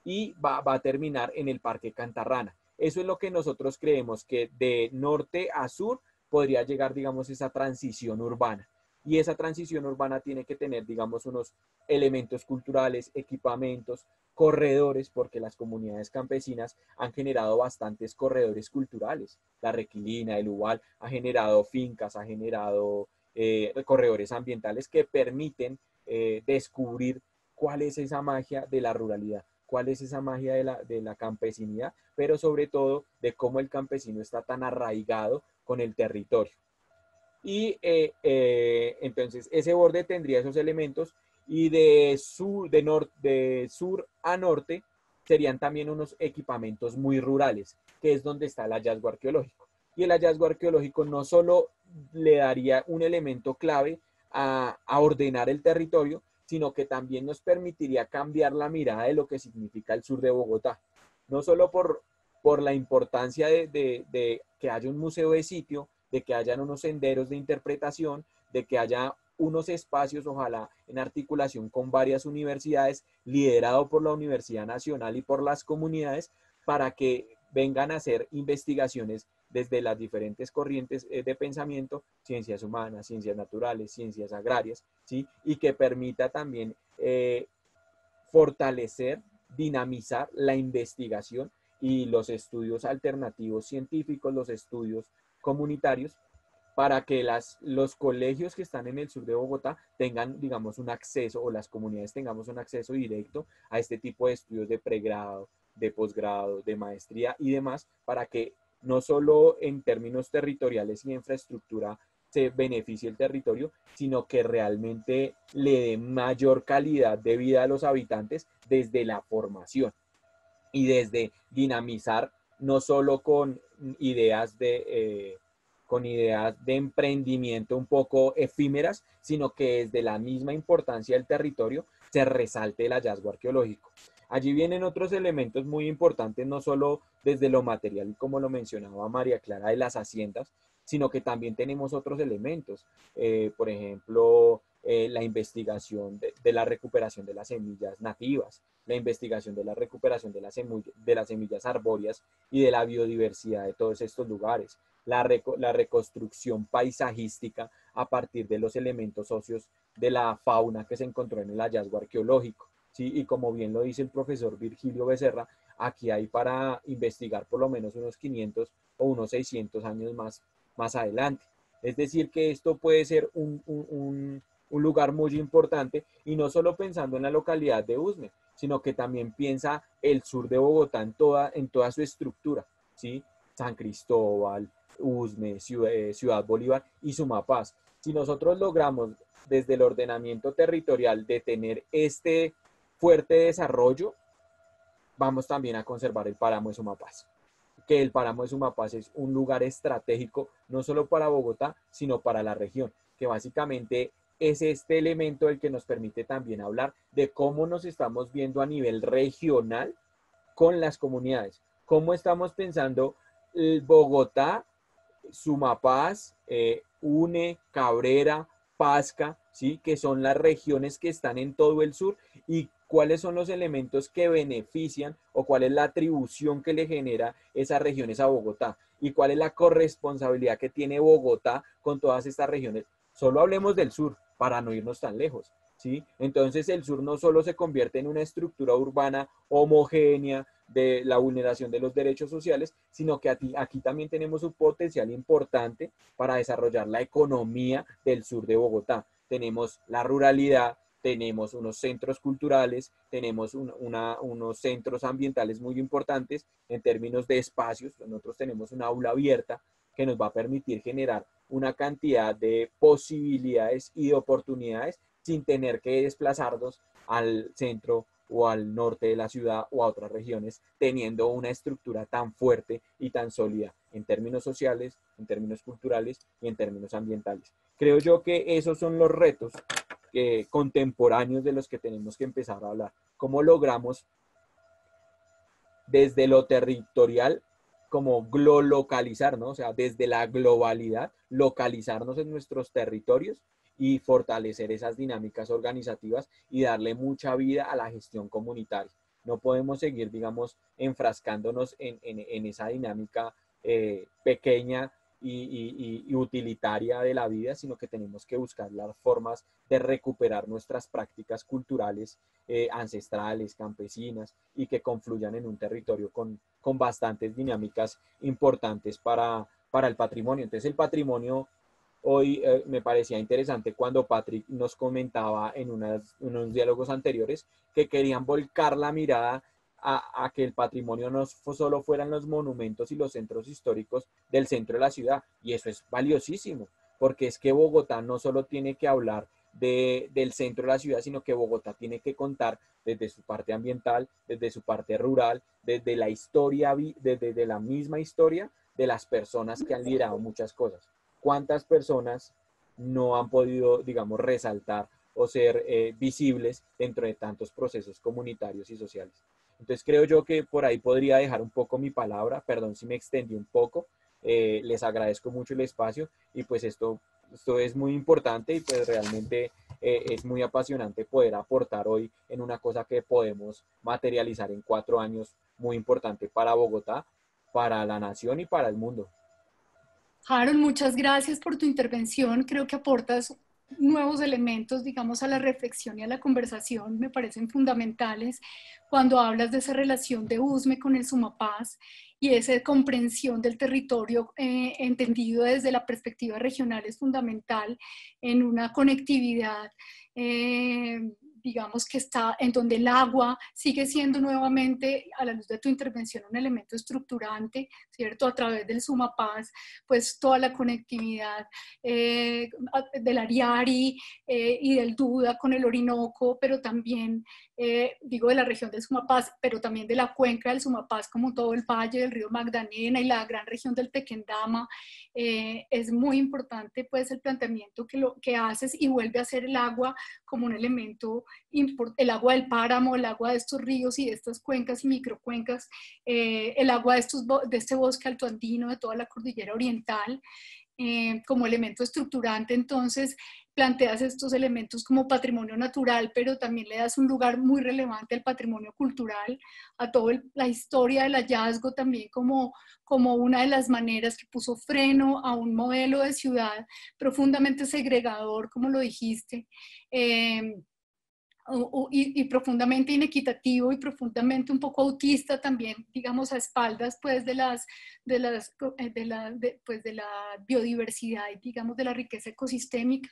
y va a terminar en el Parque Cantarrana. Eso es lo que nosotros creemos que de norte a sur podría llegar, digamos, esa transición urbana. Y esa transición urbana tiene que tener, digamos, unos elementos culturales, equipamientos, corredores, porque las comunidades campesinas han generado bastantes corredores culturales. La Requilina, el Ubal, ha generado fincas, ha generado corredores ambientales que permiten descubrir cuál es esa magia de la ruralidad, cuál es esa magia de la campesinidad, pero sobre todo de cómo el campesino está tan arraigado con el territorio. Y entonces ese borde tendría esos elementos y de sur a norte serían también unos equipamientos muy rurales, que es donde está el hallazgo arqueológico. Y el hallazgo arqueológico no solo le daría un elemento clave a ordenar el territorio, sino que también nos permitiría cambiar la mirada de lo que significa el sur de Bogotá. No solo por la importancia de que haya un museo de sitio, de que hayan unos senderos de interpretación, de que haya unos espacios, ojalá en articulación con varias universidades, liderado por la Universidad Nacional y por las comunidades, para que vengan a hacer investigaciones desde las diferentes corrientes de pensamiento, ciencias humanas, ciencias naturales, ciencias agrarias, ¿sí? Y que permita también fortalecer, dinamizar la investigación y los estudios alternativos científicos, los estudios comunitarios, para que los colegios que están en el sur de Bogotá tengan, digamos, un acceso, o las comunidades tengamos un acceso directo a este tipo de estudios de pregrado, de posgrado, de maestría y demás, para que no solo en términos territoriales y de infraestructura se beneficie el territorio, sino que realmente le dé mayor calidad de vida a los habitantes desde la formación y desde dinamizar no solo con ideas de emprendimiento un poco efímeras, sino que desde la misma importancia del territorio se resalte el hallazgo arqueológico. Allí vienen otros elementos muy importantes, no solo desde lo material, como lo mencionaba María Clara, de las haciendas, sino que también tenemos otros elementos. Por ejemplo, la investigación de la recuperación de las semillas nativas, la investigación de la recuperación de las semillas arbóreas y de la biodiversidad de todos estos lugares, la reconstrucción paisajística a partir de los elementos socios de la fauna que se encontró en el hallazgo arqueológico. ¿Sí? Y como bien lo dice el profesor Virgilio Becerra, aquí hay para investigar por lo menos unos 500 o unos 600 años más adelante. Es decir, que esto puede ser un lugar muy importante, y no solo pensando en la localidad de Usme, sino que también piensa el sur de Bogotá en toda su estructura, ¿sí? San Cristóbal, Usme, Ciudad Bolívar y Sumapaz. Si nosotros logramos desde el ordenamiento territorial de tener este fuerte desarrollo, vamos también a conservar el páramo de Sumapaz. Que el páramo de Sumapaz es un lugar estratégico no solo para Bogotá, sino para la región, que básicamente es este elemento el que nos permite también hablar de cómo nos estamos viendo a nivel regional con las comunidades, cómo estamos pensando Bogotá, Sumapaz, Une, Cabrera, Pasca, ¿sí? Que son las regiones que están en todo el sur, y cuáles son los elementos que benefician o cuál es la atribución que le genera esas regiones a Bogotá y cuál es la corresponsabilidad que tiene Bogotá con todas estas regiones. Solo hablemos del sur para no irnos tan lejos, ¿sí? Entonces el sur no solo se convierte en una estructura urbana homogénea de la vulneración de los derechos sociales, sino que aquí también tenemos un potencial importante para desarrollar la economía del sur de Bogotá. Tenemos la ruralidad, tenemos unos centros culturales, tenemos unos centros ambientales muy importantes en términos de espacios. Nosotros tenemos una aula abierta que nos va a permitir generar una cantidad de posibilidades y de oportunidades sin tener que desplazarnos al centro o al norte de la ciudad o a otras regiones, teniendo una estructura tan fuerte y tan sólida en términos sociales, en términos culturales y en términos ambientales. Creo yo que esos son los retos contemporáneos de los que tenemos que empezar a hablar. ¿Cómo logramos desde lo territorial como localizar, ¿no? O sea, desde la globalidad, localizarnos en nuestros territorios y fortalecer esas dinámicas organizativas y darle mucha vida a la gestión comunitaria? No podemos seguir, digamos, enfrascándonos en esa dinámica pequeña y utilitaria de la vida, sino que tenemos que buscar las formas de recuperar nuestras prácticas culturales ancestrales, campesinas, y que confluyan en un territorio con bastantes dinámicas importantes para el patrimonio. Entonces el patrimonio hoy me parecía interesante cuando Patrick nos comentaba en unos diálogos anteriores que querían volcar la mirada a que el patrimonio no solo fueran los monumentos y los centros históricos del centro de la ciudad, y eso es valiosísimo, porque es que Bogotá no solo tiene que hablar del centro de la ciudad, sino que Bogotá tiene que contar desde su parte ambiental, desde su parte rural, desde la historia, desde la misma historia de las personas que han liderado muchas cosas. ¿Cuántas personas no han podido, digamos, resaltar o ser visibles dentro de tantos procesos comunitarios y sociales? Entonces creo yo que por ahí podría dejar un poco mi palabra, perdón si me extendí un poco, les agradezco mucho el espacio y pues esto es muy importante y pues realmente es muy apasionante poder aportar hoy en una cosa que podemos materializar en 4 años, muy importante para Bogotá, para la nación y para el mundo. Harold, muchas gracias por tu intervención. Creo que aportas nuevos elementos, digamos, a la reflexión y a la conversación. Me parecen fundamentales cuando hablas de esa relación de USME con el Sumapaz y esa comprensión del territorio entendido desde la perspectiva regional es fundamental en una conectividad digamos que está en donde el agua sigue siendo nuevamente, a la luz de tu intervención, un elemento estructurante, ¿cierto? A través del Sumapaz, pues toda la conectividad del Ariari y del Duda con el Orinoco, pero también, digo, de la región del Sumapaz, pero también de la cuenca del Sumapaz, como todo el valle del río Magdalena y la gran región del Tequendama. Es muy importante, pues, el planteamiento que haces y vuelve a ser el agua como un elemento, el agua del páramo, el agua de estos ríos y de estas cuencas y microcuencas, el agua de este bosque altoandino, de toda la cordillera oriental, como elemento estructurante. Entonces planteas estos elementos como patrimonio natural, pero también le das un lugar muy relevante al patrimonio cultural, a toda la historia del hallazgo también como una de las maneras que puso freno a un modelo de ciudad profundamente segregador, como lo dijiste, y profundamente inequitativo y profundamente un poco autista también, digamos, a espaldas pues de la biodiversidad y digamos de la riqueza ecosistémica.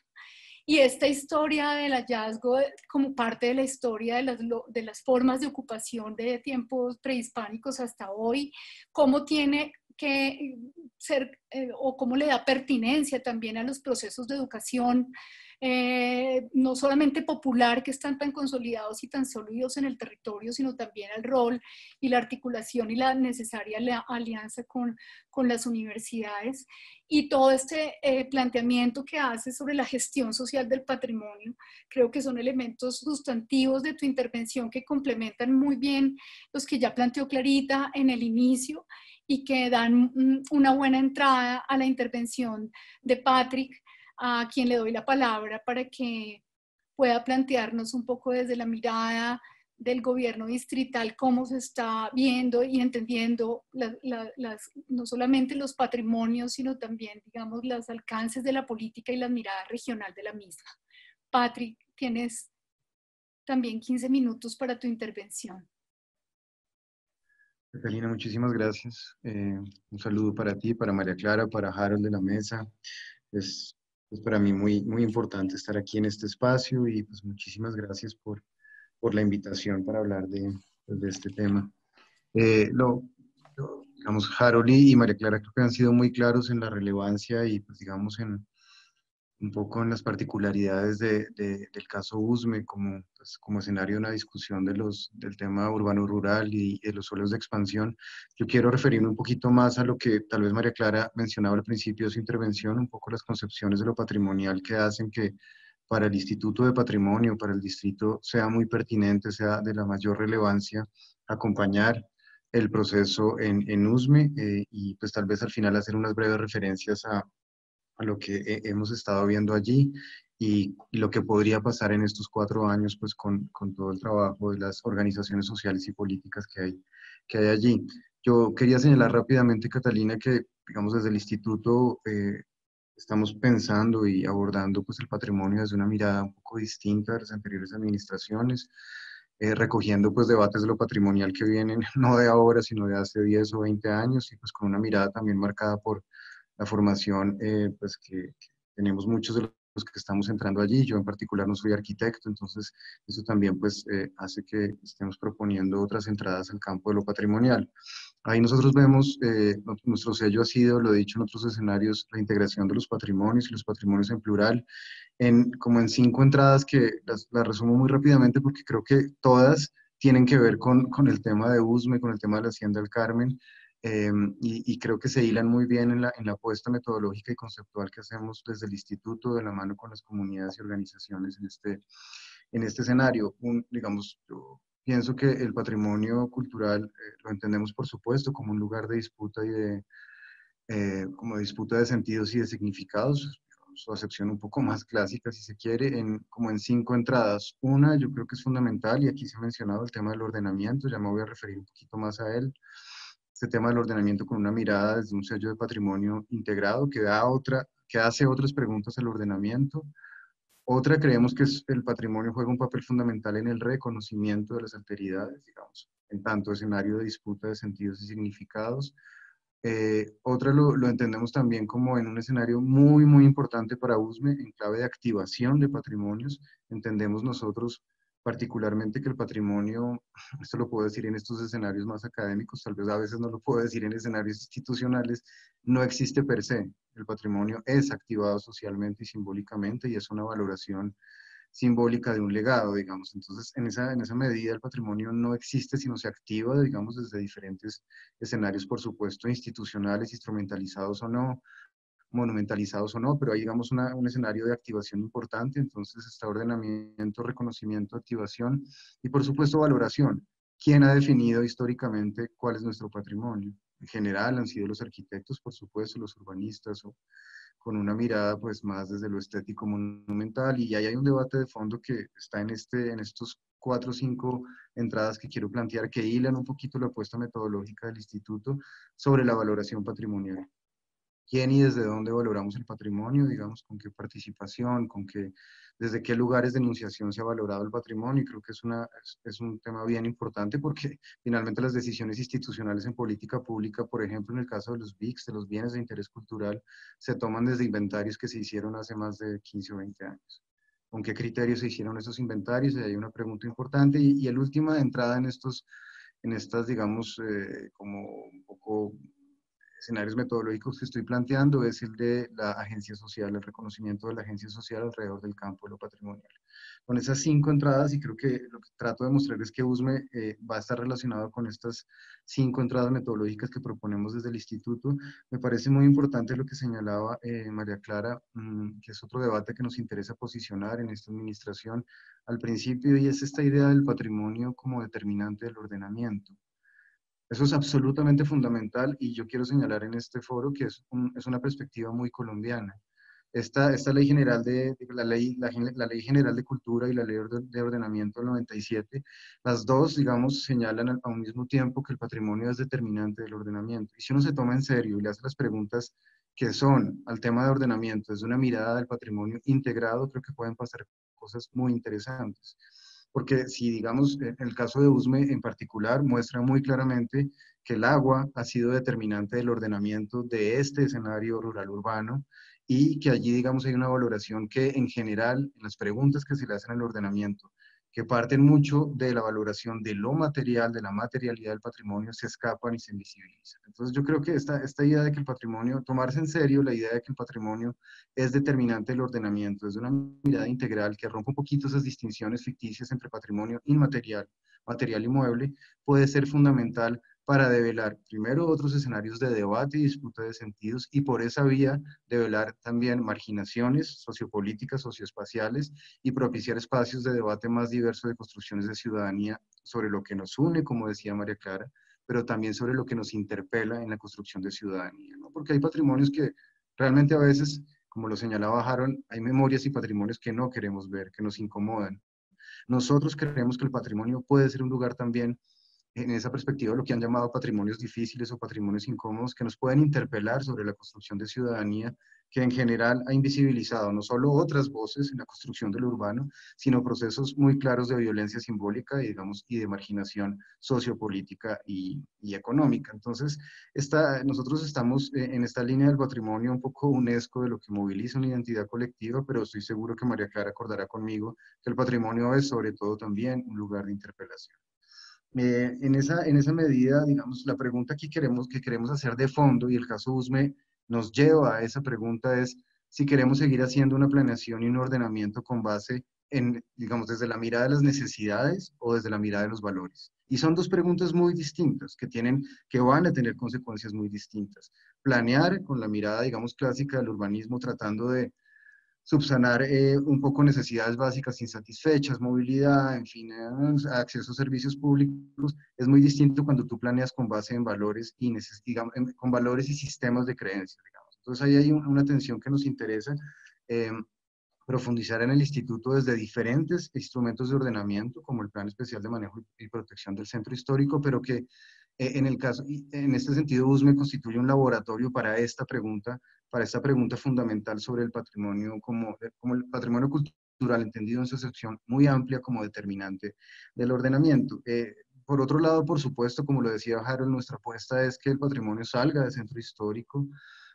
Y esta historia del hallazgo como parte de la historia de las formas de ocupación de tiempos prehispánicos hasta hoy, cómo tiene que ser o cómo le da pertinencia también a los procesos de educación, no solamente popular, que están tan consolidados y tan sólidos en el territorio, sino también al rol y la articulación y la necesaria alianza con las universidades. Y todo este planteamiento que haces sobre la gestión social del patrimonio, creo que son elementos sustantivos de tu intervención que complementan muy bien los que ya planteó Clarita en el inicio y que dan una buena entrada a la intervención de Patrick, a quien le doy la palabra para que pueda plantearnos un poco desde la mirada del gobierno distrital cómo se está viendo y entendiendo no solamente los patrimonios, sino también, digamos, los alcances de la política y la mirada regional de la misma. Patrick, tienes también 15 minutos para tu intervención. Catalina, muchísimas gracias. Un saludo para ti, para María Clara, para Harold de la mesa. Es para mí muy, muy importante estar aquí en este espacio y pues muchísimas gracias por la invitación para hablar de este tema. Digamos, Harold y María Clara creo que han sido muy claros en la relevancia y pues digamos en un poco en las particularidades del caso USME como, pues, como escenario de una discusión del tema urbano-rural y de los suelos de expansión. Yo quiero referirme un poquito más a lo que tal vez María Clara mencionaba al principio de su intervención, un poco las concepciones de lo patrimonial que hacen que para el Instituto de Patrimonio, para el distrito, sea muy pertinente, sea de la mayor relevancia acompañar el proceso en USME y pues tal vez al final hacer unas breves referencias a lo que hemos estado viendo allí y lo que podría pasar en estos 4 años pues con todo el trabajo de las organizaciones sociales y políticas que hay allí. Yo quería señalar rápidamente, Catalina, que digamos desde el instituto estamos pensando y abordando pues el patrimonio desde una mirada un poco distinta de las anteriores administraciones, recogiendo pues debates de lo patrimonial que vienen no de ahora, sino de hace 10 o 20 años y pues con una mirada también marcada por la formación pues que tenemos muchos de los que estamos entrando allí. Yo en particular no soy arquitecto, entonces eso también pues hace que estemos proponiendo otras entradas al campo de lo patrimonial. Ahí nosotros vemos, nuestro sello ha sido, lo he dicho en otros escenarios, la integración de los patrimonios y los patrimonios en plural, como en 5 entradas que las resumo muy rápidamente porque creo que todas tienen que ver con el tema de USME, con el tema de la Hacienda del Carmen, y creo que se hilan muy bien en la apuesta metodológica y conceptual que hacemos desde el instituto, de la mano con las comunidades y organizaciones en este escenario. Digamos, yo pienso que el patrimonio cultural lo entendemos, por supuesto, como un lugar de disputa y como disputa de sentidos y de significados, su acepción un poco más clásica, si se quiere, como en 5 entradas. Una, yo creo que es fundamental, y aquí se ha mencionado el tema del ordenamiento, ya me voy a referir un poquito más a él. Este tema del ordenamiento con una mirada desde un sello de patrimonio integrado que hace otras preguntas al ordenamiento. Otra, creemos que el patrimonio juega un papel fundamental en el reconocimiento de las alteridades, digamos, en tanto escenario de disputa de sentidos y significados. Otra lo entendemos también como en un escenario muy, muy importante para USME, en clave de activación de patrimonios. Entendemos nosotros particularmente que el patrimonio, esto lo puedo decir en estos escenarios más académicos, tal vez a veces no lo puedo decir en escenarios institucionales, no existe per se. El patrimonio es activado socialmente y simbólicamente y es una valoración simbólica de un legado, digamos. Entonces, en esa medida el patrimonio no existe, sino se activa, digamos, desde diferentes escenarios, por supuesto, institucionales, instrumentalizados o no, monumentalizados o no, pero hay, digamos, un escenario de activación importante. Entonces está ordenamiento, reconocimiento, activación y, por supuesto, valoración. ¿Quién ha definido históricamente cuál es nuestro patrimonio? En general han sido los arquitectos, por supuesto, los urbanistas o con una mirada pues más desde lo estético monumental, y ahí hay un debate de fondo que está en estos 4 o 5 entradas que quiero plantear, que hilan un poquito la apuesta metodológica del instituto sobre la valoración patrimonial. ¿Quién y desde dónde valoramos el patrimonio? Digamos, con qué participación, desde qué lugares de enunciación se ha valorado el patrimonio. Y creo que es un tema bien importante porque finalmente las decisiones institucionales en política pública, por ejemplo, en el caso de los BICs, de los bienes de interés cultural, se toman desde inventarios que se hicieron hace más de 15 o 20 años. ¿Con qué criterios se hicieron esos inventarios? Y hay una pregunta importante. Y la última entrada en estas, digamos, como un poco escenarios metodológicos que estoy planteando es el de la agencia social, el reconocimiento de la agencia social alrededor del campo de lo patrimonial. Con esas 5 entradas, y creo que lo que trato de mostrar es que USME va a estar relacionado con estas 5 entradas metodológicas que proponemos desde el instituto. Me parece muy importante lo que señalaba María Clara, que es otro debate que nos interesa posicionar en esta administración al principio, y es esta idea del patrimonio como determinante del ordenamiento. Eso es absolutamente fundamental y yo quiero señalar en este foro que es una perspectiva muy colombiana. Esta ley general la ley general de cultura y la ley de ordenamiento del 97, las dos, digamos, señalan a un mismo tiempo que el patrimonio es determinante del ordenamiento. Y si uno se toma en serio y le hace las preguntas que son al tema de ordenamiento desde una mirada del patrimonio integrado, creo que pueden pasar cosas muy interesantes. Porque si, digamos, en el caso de USME en particular, muestra muy claramente que el agua ha sido determinante del ordenamiento de este escenario rural urbano y que allí, digamos, hay una valoración que en general, en las preguntas que se le hacen al ordenamiento que parten mucho de la valoración de lo material, de la materialidad del patrimonio, se escapan y se invisibilizan. Entonces yo creo que esta idea de que el patrimonio, tomarse en serio la idea de que el patrimonio es determinante del ordenamiento, es una mirada integral que rompe un poquito esas distinciones ficticias entre patrimonio inmaterial, material y mueble, puede ser fundamental para develar primero otros escenarios de debate y disputa de sentidos y por esa vía develar también marginaciones sociopolíticas, socioespaciales y propiciar espacios de debate más diversos de construcciones de ciudadanía sobre lo que nos une, como decía María Clara, pero también sobre lo que nos interpela en la construcción de ciudadanía, ¿no? Porque hay patrimonios que realmente a veces, como lo señalaba Harold, hay memorias y patrimonios que no queremos ver, que nos incomodan. Nosotros creemos que el patrimonio puede ser un lugar también en esa perspectiva lo que han llamado patrimonios difíciles o patrimonios incómodos que nos pueden interpelar sobre la construcción de ciudadanía que en general ha invisibilizado no solo otras voces en la construcción de lo urbano, sino procesos muy claros de violencia simbólica y, digamos, y de marginación sociopolítica y económica. Entonces, nosotros estamos en esta línea del patrimonio un poco UNESCO de lo que moviliza una identidad colectiva, pero estoy seguro que María Clara acordará conmigo que el patrimonio es sobre todo también un lugar de interpelación. En esa medida, digamos, la pregunta que queremos hacer de fondo, y el caso USME nos lleva a esa pregunta, es si queremos seguir haciendo una planeación y un ordenamiento con base en, digamos, desde la mirada de las necesidades o desde la mirada de los valores. Y son dos preguntas muy distintas que van a tener consecuencias muy distintas. Planear con la mirada, digamos, clásica del urbanismo, tratando de subsanar un poco necesidades básicas insatisfechas, movilidad, en fin, acceso a servicios públicos, es muy distinto cuando tú planeas con base en valores y digamos, con valores y sistemas de creencias, digamos. Entonces ahí hay una tensión que nos interesa eh, profundizar en el instituto desde diferentes instrumentos de ordenamiento, como el Plan Especial de Manejo y Protección del Centro Histórico, pero que en este sentido, USME constituye un laboratorio para esta pregunta fundamental sobre el patrimonio como el patrimonio cultural, entendido en su acepción muy amplia como determinante del ordenamiento. Por otro lado, por supuesto, como lo decía Harold, nuestra apuesta es que el patrimonio salga del centro histórico,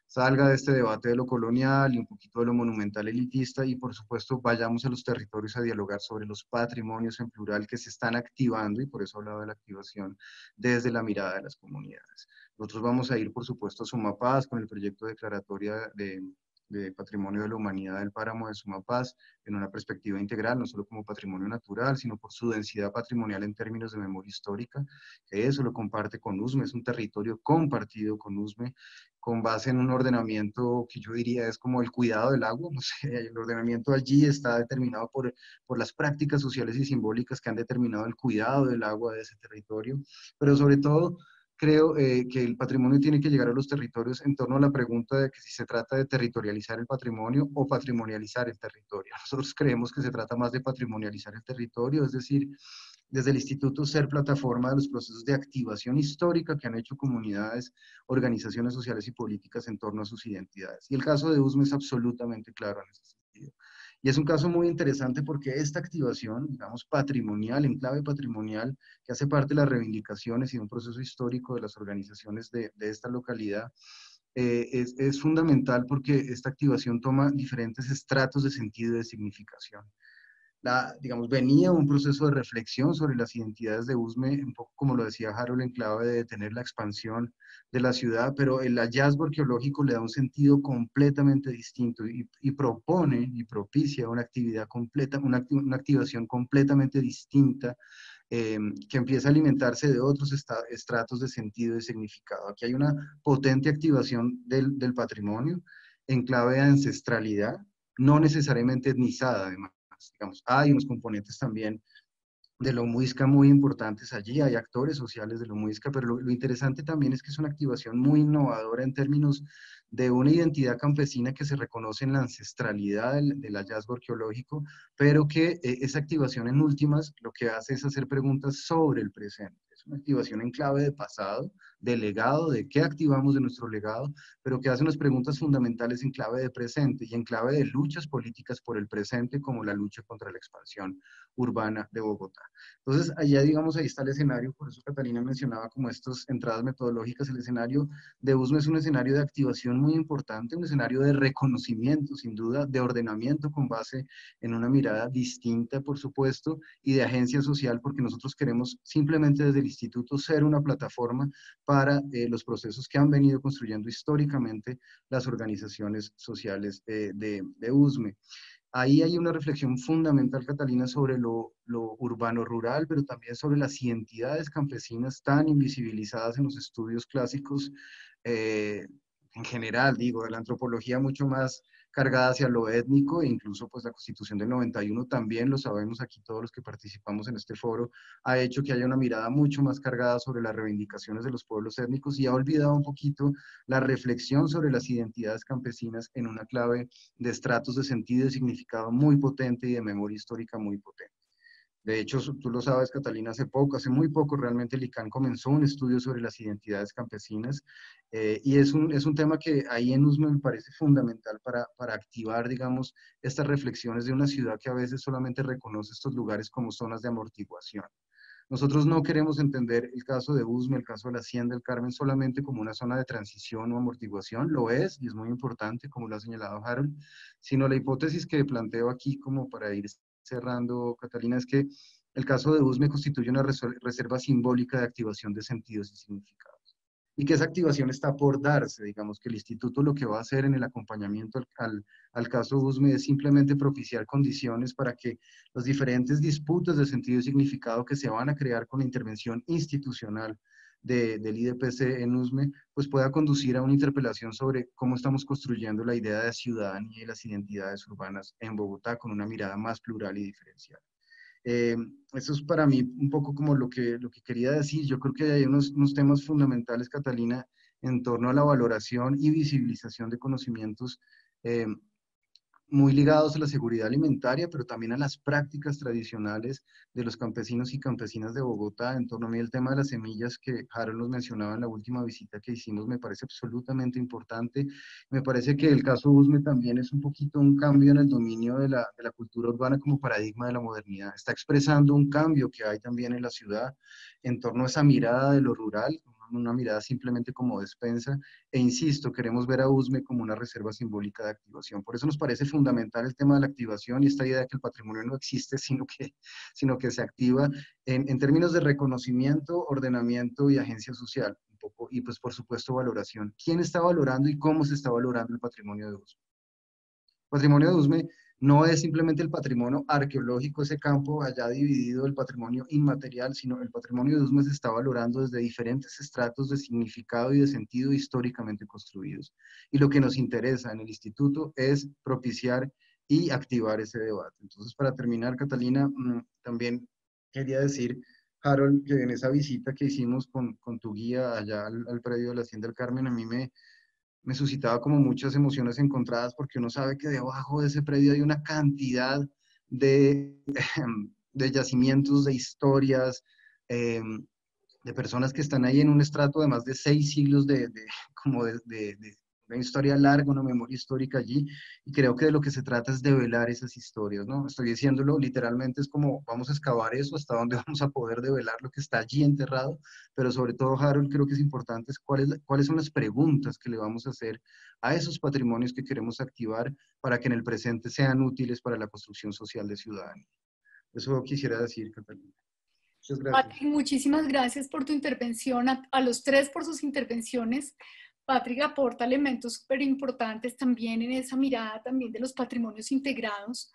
salga de este debate de lo colonial y un poquito de lo monumental elitista y por supuesto vayamos a los territorios a dialogar sobre los patrimonios en plural que se están activando y por eso hablaba de la activación desde la mirada de las comunidades. Nosotros vamos a ir por supuesto a Sumapaz con el proyecto de declaratoria de Patrimonio de la Humanidad del Páramo de Sumapaz en una perspectiva integral, no solo como patrimonio natural, sino por su densidad patrimonial en términos de memoria histórica, que eso lo comparte con USME, es un territorio compartido con USME, con base en un ordenamiento que yo diría es como el cuidado del agua, no sé, el ordenamiento allí está determinado por las prácticas sociales y simbólicas que han determinado el cuidado del agua de ese territorio, pero sobre todo creo que el patrimonio tiene que llegar a los territorios en torno a la pregunta de que si se trata de territorializar el patrimonio o patrimonializar el territorio. Nosotros creemos que se trata más de patrimonializar el territorio, es decir, desde el instituto ser plataforma de los procesos de activación histórica que han hecho comunidades, organizaciones sociales y políticas en torno a sus identidades. Y el caso de USME es absolutamente claro en ese sentido. Y es un caso muy interesante porque esta activación, digamos, patrimonial, en clave patrimonial, que hace parte de las reivindicaciones y de un proceso histórico de las organizaciones de esta localidad, es fundamental porque esta activación toma diferentes estratos de sentido y de significación. Digamos, venía un proceso de reflexión sobre las identidades de USME, un poco como lo decía Harold, en clave de detener la expansión de la ciudad, pero el hallazgo arqueológico le da un sentido completamente distinto y propone y propicia una actividad completa, una activación completamente distinta que empieza a alimentarse de otros estratos de sentido y significado. Aquí hay una potente activación del patrimonio en clave de ancestralidad, no necesariamente etnizada además. Digamos, hay unos componentes también de lo muisca muy importantes allí, hay actores sociales de lo muisca, pero lo interesante también es que es una activación muy innovadora en términos de una identidad campesina que se reconoce en la ancestralidad del hallazgo arqueológico, pero que esa activación en últimas lo que hace es hacer preguntas sobre el presente, Es una activación en clave de pasado, de legado, de qué activamos de nuestro legado, pero que hace unas preguntas fundamentales en clave de presente y en clave de luchas políticas por el presente, como la lucha contra la expansión urbana de Bogotá. Entonces, allá, digamos, ahí está el escenario, por eso Catalina mencionaba como estas entradas metodológicas. El escenario de USME es un escenario de activación muy importante, un escenario de reconocimiento, sin duda, de ordenamiento con base en una mirada distinta, por supuesto, y de agencia social, porque nosotros queremos simplemente desde el instituto ser una plataforma para los procesos que han venido construyendo históricamente las organizaciones sociales de USME. Ahí hay una reflexión fundamental, Catalina, sobre lo urbano-rural, pero también sobre las identidades campesinas tan invisibilizadas en los estudios clásicos, en general, digo, de la antropología mucho más cargada hacia lo étnico, e incluso pues la Constitución del 91 también, lo sabemos aquí todos los que participamos en este foro, ha hecho que haya una mirada mucho más cargada sobre las reivindicaciones de los pueblos étnicos y ha olvidado un poquito la reflexión sobre las identidades campesinas en una clave de estratos de sentido y de significado muy potente y de memoria histórica muy potente. De hecho, tú lo sabes, Catalina, hace muy poco realmente el ICANN comenzó un estudio sobre las identidades campesinas y es un tema que ahí en USME me parece fundamental para activar, digamos, estas reflexiones de una ciudad que a veces solamente reconoce estos lugares como zonas de amortiguación. Nosotros no queremos entender el caso de USME, el caso de la Hacienda del Carmen, solamente como una zona de transición o amortiguación, lo es, y es muy importante, como lo ha señalado Harold, sino la hipótesis que planteo aquí como para ir cerrando, Catalina, es que el caso de USME constituye una reserva simbólica de activación de sentidos y significados. Y que esa activación está por darse, digamos que el instituto lo que va a hacer en el acompañamiento al caso USME es simplemente propiciar condiciones para que las diferentes disputas de sentido y significado que se van a crear con la intervención institucional del IDPC en USME, pues pueda conducir a una interpelación sobre cómo estamos construyendo la idea de ciudadanía y las identidades urbanas en Bogotá con una mirada más plural y diferencial. Eso es para mí un poco como lo que quería decir. Yo creo que hay unos temas fundamentales, Catalina, en torno a la valoración y visibilización de conocimientos muy ligados a la seguridad alimentaria, pero también a las prácticas tradicionales de los campesinos y campesinas de Bogotá. En torno a mí el tema de las semillas que Harold nos mencionaba en la última visita que hicimos me parece absolutamente importante. Me parece que el caso USME también es un poquito un cambio en el dominio de la cultura urbana como paradigma de la modernidad. Está expresando un cambio que hay también en la ciudad en torno a esa mirada de lo rural, una mirada simplemente como despensa, e insisto, queremos ver a USME como una reserva simbólica de activación. Por eso nos parece fundamental el tema de la activación y esta idea de que el patrimonio no existe, sino que se activa en términos de reconocimiento, ordenamiento y agencia social, un poco, y pues por supuesto valoración. ¿Quién está valorando y cómo se está valorando el patrimonio de USME? El patrimonio de USME no es simplemente el patrimonio arqueológico, ese campo allá dividido, el patrimonio inmaterial, sino el patrimonio de USME se está valorando desde diferentes estratos de significado y de sentido históricamente construidos. Y lo que nos interesa en el instituto es propiciar y activar ese debate. Entonces, para terminar, Catalina, también quería decir, Harold, que en esa visita que hicimos con tu guía allá al predio de la Hacienda del Carmen, a mí me suscitaba como muchas emociones encontradas porque uno sabe que debajo de ese predio hay una cantidad de, de yacimientos, de historias, de personas que están ahí en un estrato de más de 6 siglos como de una historia larga, una memoria histórica allí, y creo que de lo que se trata es de velar esas historias, ¿no? Estoy diciéndolo literalmente, es como vamos a excavar eso, hasta dónde vamos a poder develar lo que está allí enterrado, pero sobre todo, Harold, creo que es importante es cuáles son las preguntas que le vamos a hacer a esos patrimonios que queremos activar para que en el presente sean útiles para la construcción social de ciudadanía. Eso quisiera decir, Catalina. Muchas gracias. Patrick, muchísimas gracias por tu intervención, a los tres por sus intervenciones. Patrick aporta elementos súper importantes también en esa mirada también de los patrimonios integrados.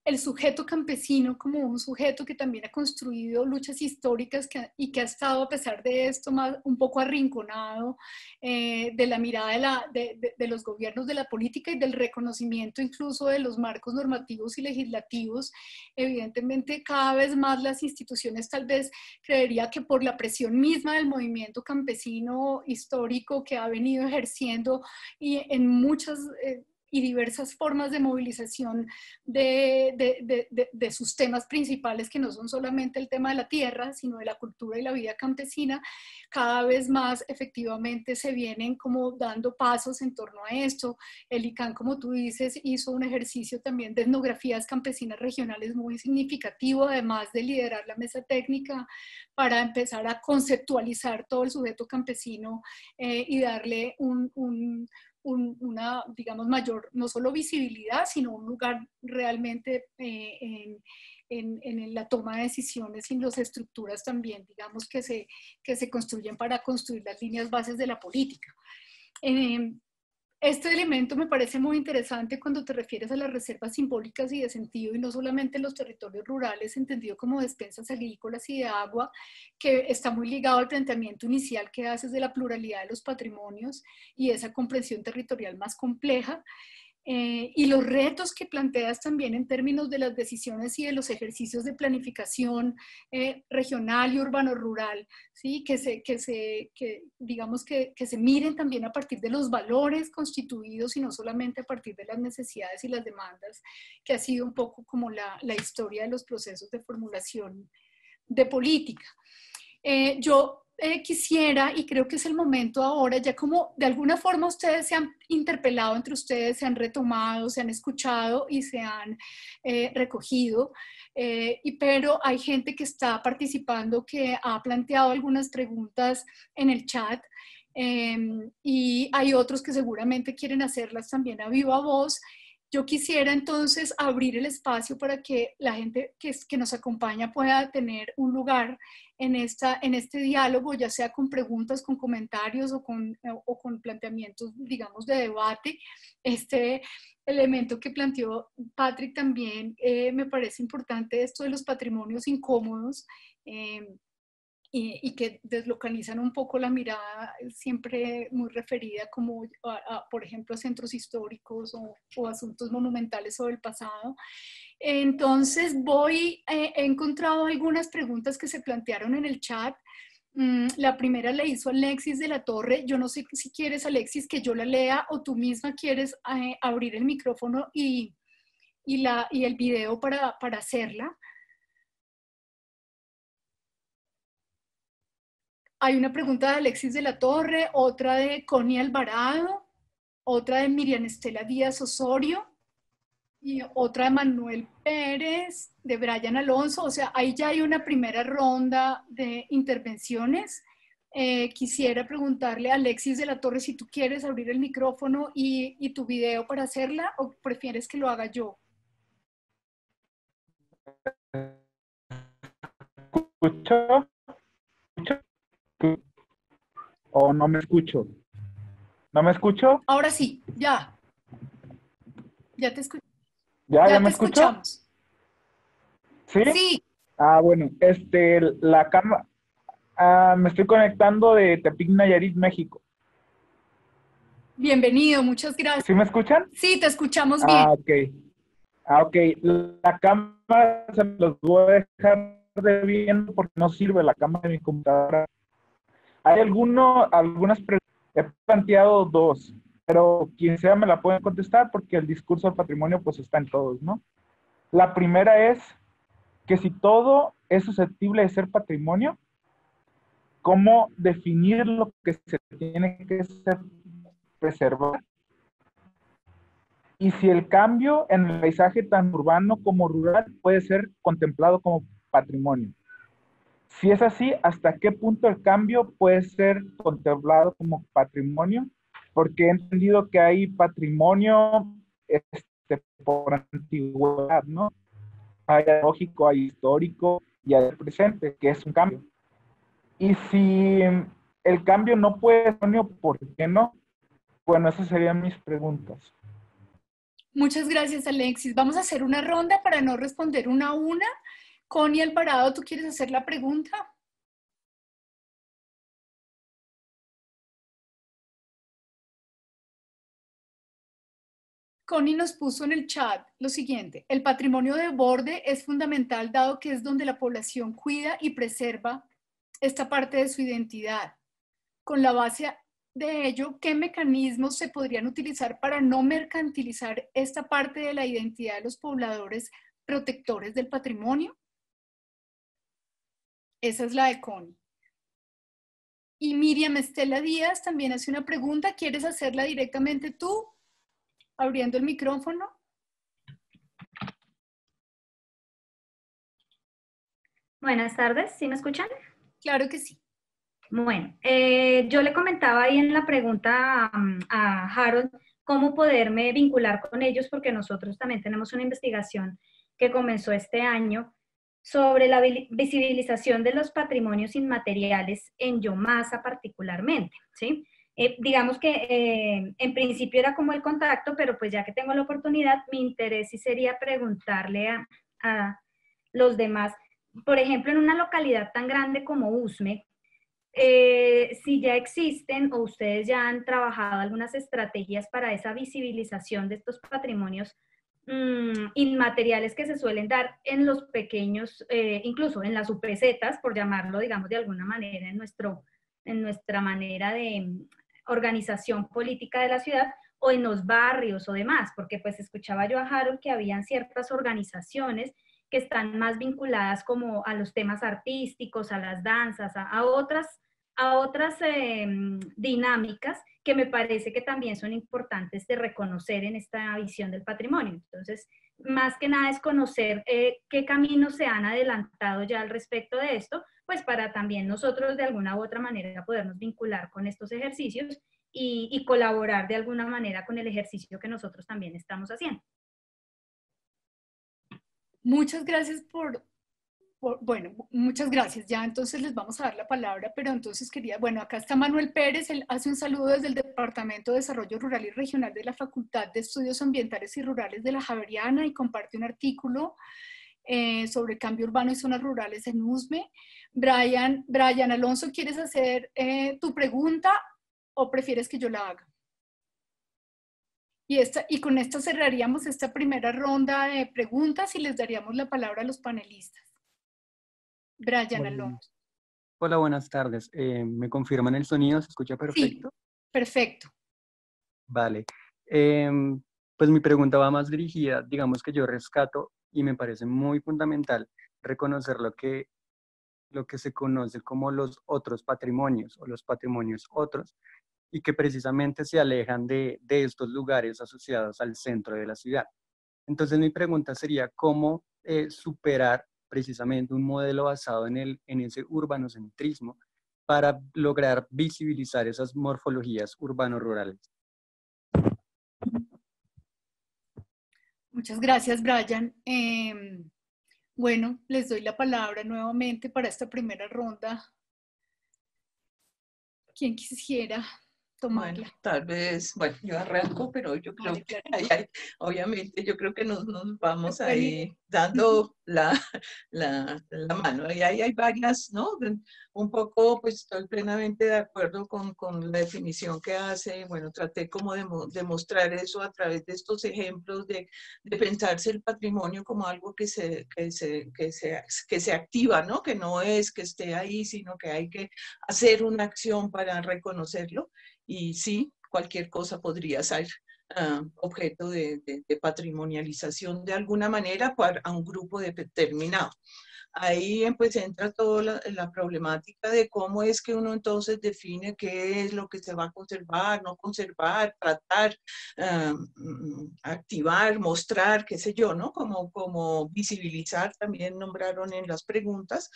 El sujeto campesino como un sujeto que también ha construido luchas históricas y que ha estado a pesar de esto un poco arrinconado de la mirada de los gobiernos, de la política y del reconocimiento incluso de los marcos normativos y legislativos. Evidentemente cada vez más las instituciones tal vez creería que por la presión misma del movimiento campesino histórico que ha venido ejerciendo y en muchas y diversas formas de movilización de sus temas principales, que no son solamente el tema de la tierra, sino de la cultura y la vida campesina, cada vez más efectivamente se vienen como dando pasos en torno a esto. El ICANN, como tú dices, hizo un ejercicio también de etnografías campesinas regionales muy significativo, además de liderar la mesa técnica para empezar a conceptualizar todo el sujeto campesino y darle una, digamos, mayor, no solo visibilidad, sino un lugar realmente en la toma de decisiones y en las estructuras también, digamos, que se construyen para construir las líneas bases de la política. Este elemento me parece muy interesante cuando te refieres a las reservas simbólicas y de sentido, y no solamente los territorios rurales, entendido como despensas agrícolas y de agua, que está muy ligado al planteamiento inicial que haces de la pluralidad de los patrimonios y esa comprensión territorial más compleja. Y los retos que planteas también en términos de las decisiones y de los ejercicios de planificación regional y urbano-rural, ¿sí? Digamos que se miren también a partir de los valores constituidos y no solamente a partir de las necesidades y las demandas, que ha sido un poco como la historia de los procesos de formulación de política. Yo quisiera, y creo que es el momento ahora, ya como de alguna forma ustedes se han interpelado entre ustedes, se han retomado, se han escuchado y se han recogido, pero hay gente que está participando que ha planteado algunas preguntas en el chat, y hay otros que seguramente quieren hacerlas también a viva voz. Yo quisiera entonces abrir el espacio para que la gente que nos acompaña pueda tener un lugar en este diálogo, ya sea con preguntas, con comentarios o con planteamientos, digamos, de debate. Este elemento que planteó Patrick también me parece importante, esto de los patrimonios incómodos, y que deslocalizan un poco la mirada siempre muy referida como por ejemplo, a centros históricos o asuntos monumentales sobre el pasado. Entonces he encontrado algunas preguntas que se plantearon en el chat. La primera la hizo Alexis de la Torre. Yo no sé si quieres, Alexis, que yo la lea o tú misma quieres abrir el micrófono y el video para hacerla. Hay una pregunta de Alexis de la Torre, otra de Connie Alvarado, otra de Miriam Estela Díaz Osorio y otra de Manuel Pérez, de Brian Alonso. O sea, ahí ya hay una primera ronda de intervenciones. Quisiera preguntarle a Alexis de la Torre si tú quieres abrir el micrófono y tu video para hacerla, o prefieres que lo haga yo. ¿Escucho? ¿O no me escucho? ¿No me escucho? Ahora sí, ya. Ya te escucho. ¿Ya me escucho? Escuchamos. ¿Sí? Sí. Ah, bueno, la cámara, me estoy conectando de Tepic, Nayarit, México. Bienvenido, muchas gracias. ¿Sí me escuchan? Sí, te escuchamos bien. Ok. La cámara se los voy a dejar de viendo porque no sirve la cámara de mi computadora. Hay algunas preguntas, he planteado dos, pero quien sea me la pueden contestar porque el discurso del patrimonio pues está en todos, ¿no? La primera es que si todo es susceptible de ser patrimonio, ¿cómo definir lo que se tiene que preservar? Y si el cambio en el paisaje tan urbano como rural puede ser contemplado como patrimonio. Si es así, ¿hasta qué punto el cambio puede ser contemplado como patrimonio? Porque he entendido que hay patrimonio por antigüedad, ¿no? Hay lógico, hay histórico y hay presente, que es un cambio. Y si el cambio no puede ser patrimonio, ¿por qué no? Bueno, esas serían mis preguntas. Muchas gracias, Alexis. Vamos a hacer una ronda para no responder una a una. Connie Alvarado, ¿tú quieres hacer la pregunta? Connie nos puso en el chat lo siguiente: el patrimonio de borde es fundamental dado que es donde la población cuida y preserva esta parte de su identidad, con la base de ello, ¿qué mecanismos se podrían utilizar para no mercantilizar esta parte de la identidad de los pobladores protectores del patrimonio? Esa es la de Connie. Y Miriam Estela Díaz también hace una pregunta. ¿Quieres hacerla directamente tú, abriendo el micrófono? Buenas tardes, ¿sí me escuchan? Claro que sí. Bueno, yo le comentaba ahí en la pregunta a Harold cómo poderme vincular con ellos, porque nosotros también tenemos una investigación que comenzó este año sobre la visibilización de los patrimonios inmateriales en Yomasa particularmente, ¿sí? Digamos que en principio era como el contacto, pero pues ya que tengo la oportunidad, mi interés sí sería preguntarle a los demás, por ejemplo, en una localidad tan grande como Usme, si ya existen o ustedes ya han trabajado algunas estrategias para esa visibilización de estos patrimonios inmateriales que se suelen dar en los pequeños, incluso en las UPZs, por llamarlo, digamos, de alguna manera, en nuestra manera de organización política de la ciudad, o en los barrios o demás, porque pues escuchaba yo a Harold que habían ciertas organizaciones que están más vinculadas como a los temas artísticos, a las danzas, a otras dinámicas que me parece que también son importantes de reconocer en esta visión del patrimonio. Entonces, más que nada es conocer qué caminos se han adelantado ya al respecto de esto, pues para también nosotros de alguna u otra manera podernos vincular con estos ejercicios y colaborar de alguna manera con el ejercicio que nosotros también estamos haciendo. Muchas gracias bueno, muchas gracias. Ya entonces les vamos a dar la palabra, pero entonces bueno, acá está Manuel Pérez, él hace un saludo desde el Departamento de Desarrollo Rural y Regional de la Facultad de Estudios Ambientales y Rurales de la Javeriana y comparte un artículo sobre el cambio urbano y zonas rurales en USME. Brian Alonso, ¿quieres hacer tu pregunta o prefieres que yo la haga? Y con esto cerraríamos esta primera ronda de preguntas y les daríamos la palabra a los panelistas. Brian Alonso. Hola, buenas tardes. ¿Me confirman el sonido? ¿Se escucha perfecto? Sí, perfecto. Vale. Pues mi pregunta va más dirigida, digamos que yo rescato y me parece muy fundamental reconocer lo que se conoce como los otros patrimonios o los patrimonios otros, y que precisamente se alejan de estos lugares asociados al centro de la ciudad. Entonces mi pregunta sería, ¿cómo superar precisamente un modelo basado en ese urbanocentrismo para lograr visibilizar esas morfologías urbano-rurales? Muchas gracias, Brian. Bueno, les doy la palabra nuevamente para esta primera ronda. ¿Quién quisiera tomarla? Bueno, tal vez, bueno, yo arranco, pero yo creo que obviamente yo creo que nos vamos ahí dando la mano. Y ahí hay varias, ¿no? Un poco, pues estoy plenamente de acuerdo con la definición que hace. Bueno, traté como de mostrar eso a través de estos ejemplos de pensarse el patrimonio como algo que se activa, ¿no? Que no es que esté ahí, sino que hay que hacer una acción para reconocerlo. Y sí, cualquier cosa podría ser objeto de patrimonialización de alguna manera a un grupo determinado. Ahí pues entra toda la problemática de cómo es que uno entonces define qué es lo que se va a conservar, no conservar, tratar, activar, mostrar, qué sé yo, ¿no? Como visibilizar, también nombraron en las preguntas.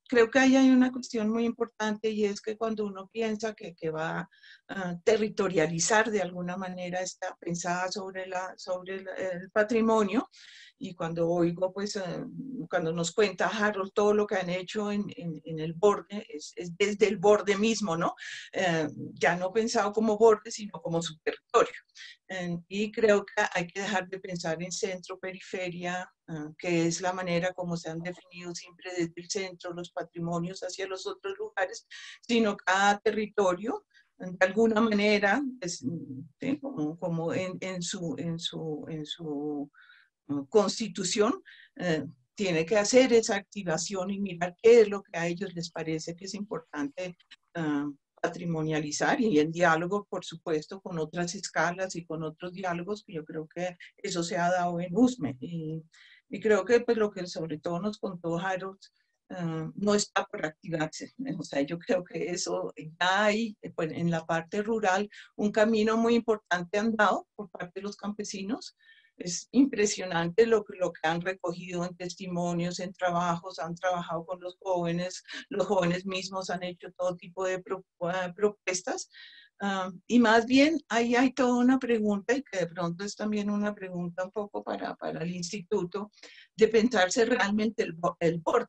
Creo que ahí hay una cuestión muy importante, y es que cuando uno piensa que va a territorializar de alguna manera, está pensada sobre el patrimonio. Y cuando oigo, pues, cuando nos cuenta Harold todo lo que han hecho en el borde, es desde el borde mismo, ¿no? Ya no pensado como borde, sino como su territorio. Y creo que hay que dejar de pensar en centro-periferia, que es la manera como se han definido siempre desde el centro los patrimonios hacia los otros lugares, sino cada territorio, de alguna manera, pues, ¿sí? como en su constitución, tiene que hacer esa activación y mirar qué es lo que a ellos les parece que es importante patrimonializar y en diálogo, por supuesto, con otras escalas y con otros diálogos, que yo creo que eso se ha dado en USME. Y creo que pues, lo que sobre todo nos contó Harold no está por activarse. O sea, yo creo que eso ya hay pues, en la parte rural un camino muy importante andado por parte de los campesinos. Es impresionante lo que han recogido en testimonios, en trabajos, han trabajado con los jóvenes mismos han hecho todo tipo de propuestas. Y más bien ahí hay toda una pregunta, y que de pronto es también una pregunta un poco para el instituto, de pensarse realmente el borde.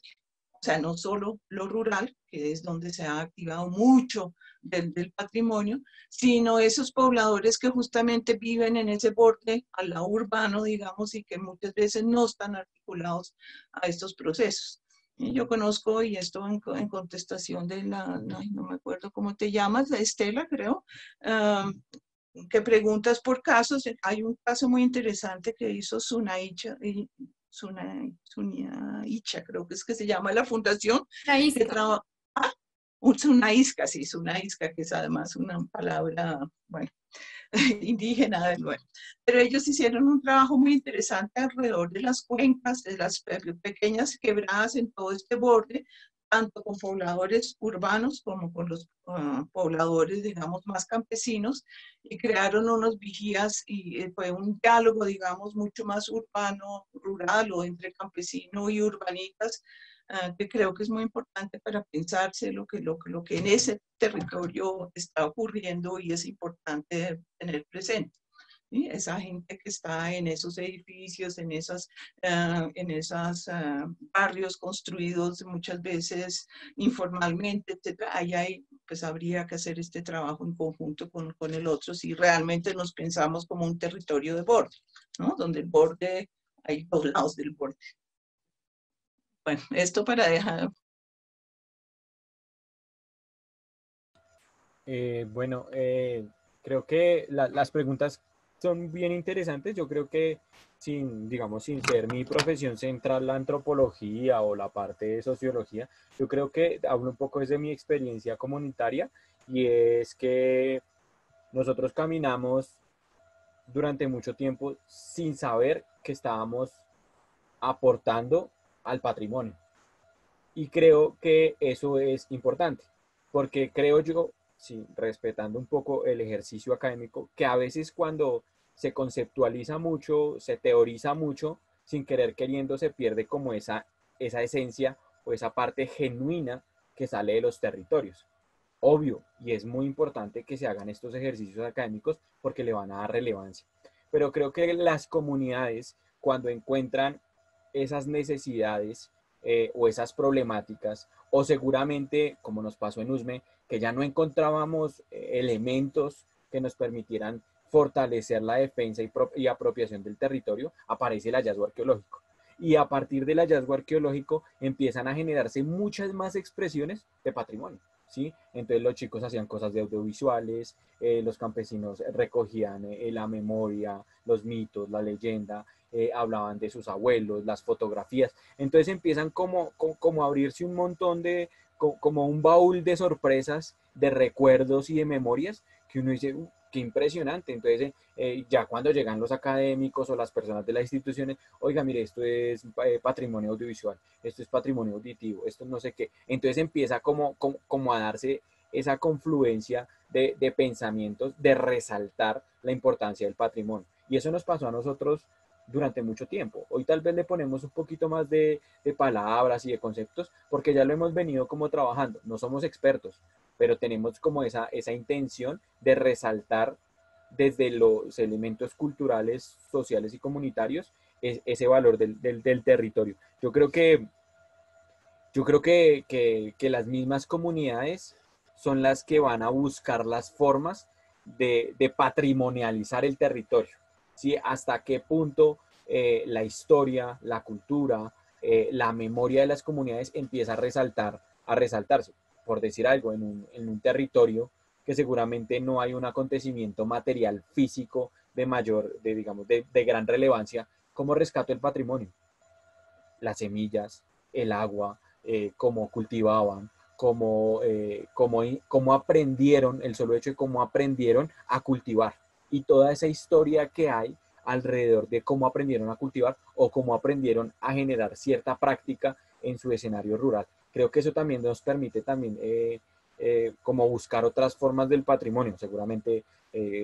O sea, no solo lo rural, que es donde se ha activado mucho del patrimonio, sino esos pobladores que justamente viven en ese borde al lado urbano, digamos, y que muchas veces no están articulados a estos procesos. Yo conozco, y esto en contestación de no me acuerdo cómo te llamas, de Estela, creo, que preguntas por casos. Hay un caso muy interesante que hizo Sunaicha, creo que es que se llama la fundación. Sunaísca, sí, Sunaísca, que es además una palabra, bueno, indígena, bueno. Pero ellos hicieron un trabajo muy interesante alrededor de las cuencas, de las pequeñas quebradas en todo este borde, tanto con pobladores urbanos como con los pobladores, digamos, más campesinos, y crearon unos vigías, y fue un diálogo, digamos, mucho más urbano, rural, o entre campesino y urbanitas, que creo que es muy importante para pensarse lo que en ese territorio está ocurriendo, y es importante tener presente. ¿Sí? Esa gente que está en esos edificios, en esos barrios construidos muchas veces informalmente, etc. Ahí pues habría que hacer este trabajo en conjunto con el otro, si realmente nos pensamos como un territorio de borde, ¿no? Donde el borde, hay dos lados del borde. Bueno, esto para dejar. Creo que las preguntas son bien interesantes. Yo creo que digamos, sin ser mi profesión central la antropología o la parte de sociología, yo creo que hablo un poco desde mi experiencia comunitaria, y es que nosotros caminamos durante mucho tiempo sin saber que estábamos aportando al patrimonio. Y creo que eso es importante, porque creo yo, sí, respetando un poco el ejercicio académico, que a veces cuando se conceptualiza mucho, se teoriza mucho, sin querer queriendo se pierde como esa esencia o esa parte genuina que sale de los territorios. Obvio, y es muy importante que se hagan estos ejercicios académicos porque le van a dar relevancia. Pero creo que las comunidades, cuando encuentran esas necesidades o esas problemáticas, o seguramente, como nos pasó en USME, que ya no encontrábamos elementos que nos permitieran fortalecer la defensa y apropiación del territorio, aparece el hallazgo arqueológico. Y a partir del hallazgo arqueológico empiezan a generarse muchas más expresiones de patrimonio, ¿sí? Entonces los chicos hacían cosas de audiovisuales, los campesinos recogían la memoria, los mitos, la leyenda, hablaban de sus abuelos, las fotografías. Entonces empiezan como a abrirse un montón como un baúl de sorpresas, de recuerdos y de memorias, que uno dice, qué impresionante. Entonces, ya cuando llegan los académicos o las personas de las instituciones, oiga, mire, esto es patrimonio audiovisual, esto es patrimonio auditivo, esto no sé qué. Entonces empieza como a darse esa confluencia de pensamientos, de resaltar la importancia del patrimonio. Y eso nos pasó a nosotros durante mucho tiempo. Hoy tal vez le ponemos un poquito más de palabras y de conceptos, porque ya lo hemos venido como trabajando. No somos expertos, pero tenemos como esa intención de resaltar desde los elementos culturales, sociales y comunitarios ese valor del territorio. Yo creo que las mismas comunidades son las que van a buscar las formas de patrimonializar el territorio, ¿sí? Hasta qué punto la historia, la cultura, la memoria de las comunidades empieza a resaltarse. Por decir algo, en un territorio que seguramente no hay un acontecimiento material físico de gran relevancia, ¿cómo rescato el patrimonio? Las semillas, el agua, cómo cultivaban, cómo aprendieron, el solo hecho de cómo aprendieron a cultivar y toda esa historia que hay alrededor de cómo aprendieron a cultivar o cómo aprendieron a generar cierta práctica en su escenario rural. Creo que eso también nos permite también como buscar otras formas del patrimonio. Seguramente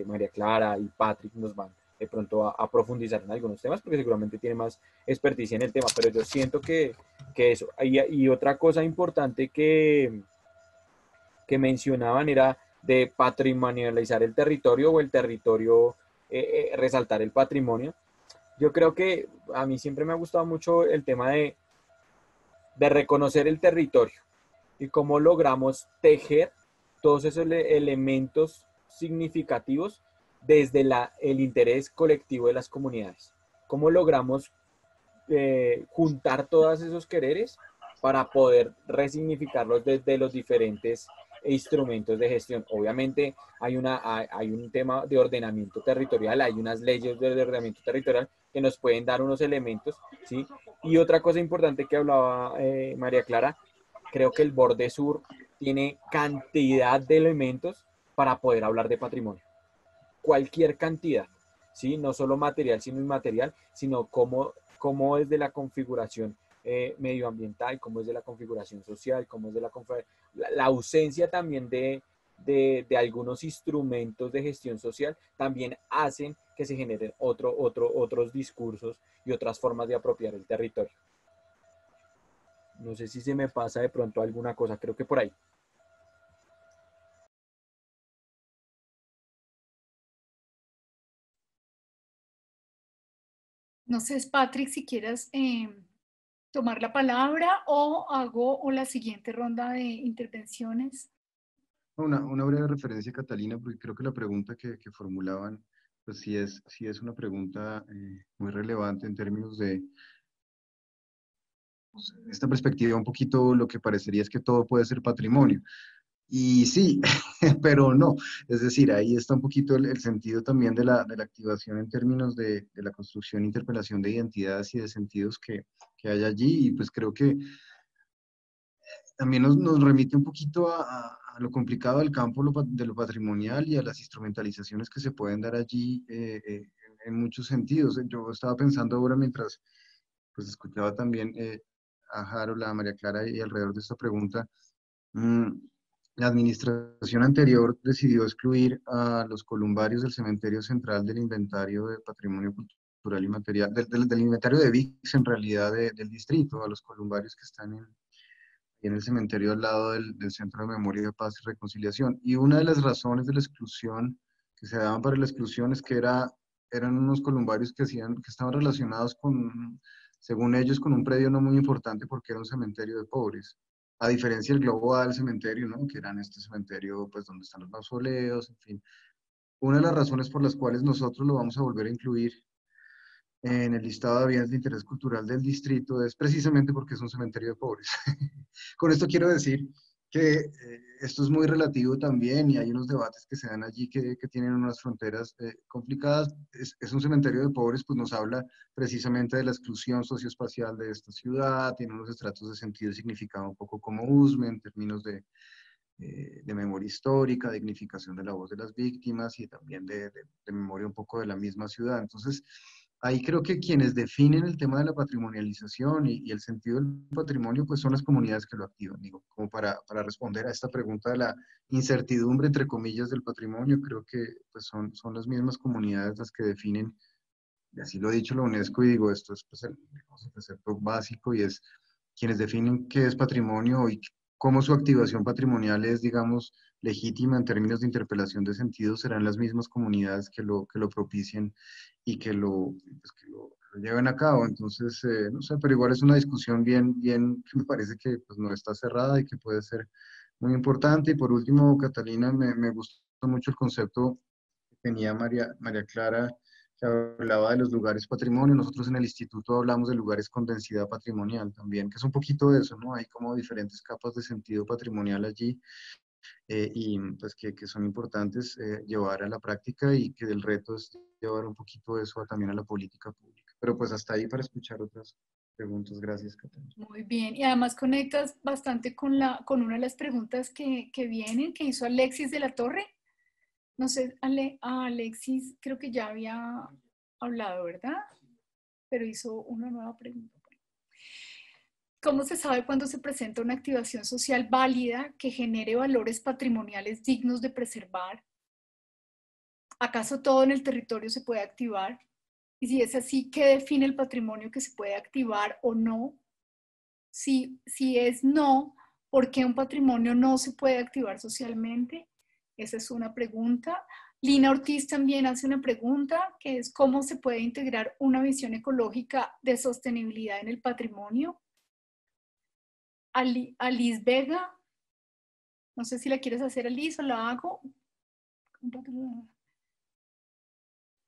María Clara y Patrick nos van de pronto a profundizar en algunos temas porque seguramente tiene más experticia en el tema, pero yo siento que eso. Y otra cosa importante que mencionaban era de patrimonializar el territorio o el territorio, resaltar el patrimonio. Yo creo que a mí siempre me ha gustado mucho el tema de reconocer el territorio y cómo logramos tejer todos esos elementos significativos desde el interés colectivo de las comunidades. Cómo logramos juntar todos esos quereres para poder resignificarlos desde los diferentes instrumentos de gestión. Obviamente hay un tema de ordenamiento territorial, hay unas leyes de ordenamiento territorial que nos pueden dar unos elementos, ¿sí? Y otra cosa importante que hablaba María Clara, creo que el borde sur tiene cantidad de elementos para poder hablar de patrimonio. Cualquier cantidad, ¿sí? No solo material, sino inmaterial, sino cómo desde la configuración medioambiental, cómo es de la configuración social, cómo es de la ausencia también de algunos instrumentos de gestión social también hacen que se generen otros discursos y otras formas de apropiar el territorio. No sé si se me pasa de pronto alguna cosa, creo que por ahí. No sé, Patrick, si quieras tomar la palabra o hago la siguiente ronda de intervenciones. Una breve referencia, Catalina, porque creo que la pregunta que formulaban, pues sí es una pregunta muy relevante en términos de pues, esta perspectiva, un poquito lo que parecería es que todo puede ser patrimonio. Y sí, pero no. Es decir, ahí está un poquito el sentido también de la activación en términos de la construcción e interpelación de identidades y de sentidos que hay allí. Y pues creo que también nos remite un poquito a lo complicado del campo de lo patrimonial y a las instrumentalizaciones que se pueden dar allí en muchos sentidos. Yo estaba pensando ahora mientras pues escuchaba también a Harold, a María Clara y alrededor de esta pregunta. mm, la administración anterior decidió excluir a los columbarios del cementerio central del inventario de patrimonio cultural y material, del inventario de VIX en realidad del distrito, a los columbarios que están en el cementerio al lado del Centro de Memoria de Paz y Reconciliación. Y una de las razones de la exclusión, que se daban para la exclusión, es que eran unos columbarios que estaban relacionados con, según ellos, con un predio no muy importante porque era un cementerio de pobres. A diferencia del Globo A del cementerio, ¿no? Que era en este cementerio, pues, donde están los mausoleos, en fin. Una de las razones por las cuales nosotros lo vamos a volver a incluir en el listado de bienes de interés cultural del distrito es precisamente porque es un cementerio de pobres. Con esto quiero decir que esto es muy relativo también y hay unos debates que se dan allí que tienen unas fronteras complicadas. Es un cementerio de pobres, pues nos habla precisamente de la exclusión socioespacial de esta ciudad, tiene unos estratos de sentido y significado un poco como USME en términos de memoria histórica, dignificación de la voz de las víctimas y también de memoria un poco de la misma ciudad. Entonces, ahí creo que quienes definen el tema de la patrimonialización y el sentido del patrimonio, pues son las comunidades que lo activan. Digo, como para responder a esta pregunta de la incertidumbre, entre comillas, del patrimonio, creo que pues son las mismas comunidades las que definen, y así lo ha dicho la UNESCO, y digo, esto es pues, el concepto básico y es quienes definen qué es patrimonio y cómo su activación patrimonial es, digamos, legítima en términos de interpelación de sentido, serán las mismas comunidades que lo propicien y pues, lo lleven a cabo. Entonces, no sé, pero igual es una discusión bien, que me parece que pues, no está cerrada y que puede ser muy importante. Y por último, Catalina, me gustó mucho el concepto que tenía María Clara, que hablaba de los lugares patrimonio. Nosotros en el instituto hablamos de lugares con densidad patrimonial también, que es un poquito de eso, ¿no? Hay como diferentes capas de sentido patrimonial allí y pues que son importantes llevar a la práctica y que el reto es llevar un poquito de eso también a la política pública. Pero pues hasta ahí para escuchar otras preguntas. Gracias, Catalina. Muy bien, y además conectas bastante con una de las preguntas que vienen, que hizo Alexis de la Torre. No sé, Alexis creo que ya había hablado, ¿verdad? Pero hizo una nueva pregunta. ¿Cómo se sabe cuándo se presenta una activación social válida que genere valores patrimoniales dignos de preservar? ¿Acaso todo en el territorio se puede activar? Y si es así, ¿qué define el patrimonio que se puede activar o no? Si es no, ¿por qué un patrimonio no se puede activar socialmente? Esa es una pregunta. Lina Ortiz también hace una pregunta, que es ¿cómo se puede integrar una visión ecológica de sostenibilidad en el patrimonio? Alice Vega, no sé si la quieres hacer, Alice, o la hago.